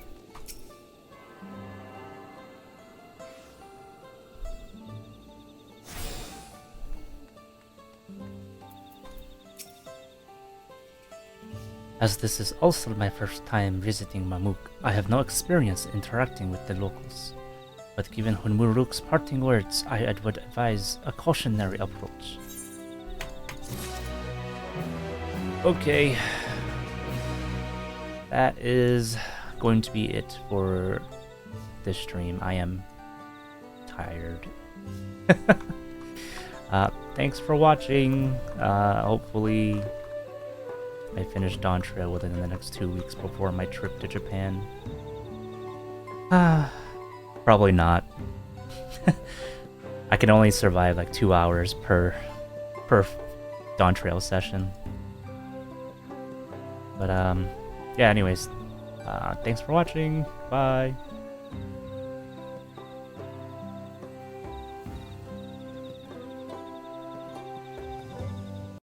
As this is also my first time visiting Mamuk, I have no experience interacting with the locals. But given Hunmuruk's parting words, I would advise a cautionary approach. Okay. That is going to be it for this stream. I am tired. Thanks for watching. Hopefully I finish Dawntrail within the next 2 weeks before my trip to Japan. Probably not. I can only survive like 2 hours per Dawntrail session. But yeah, anyways, thanks for watching. Bye.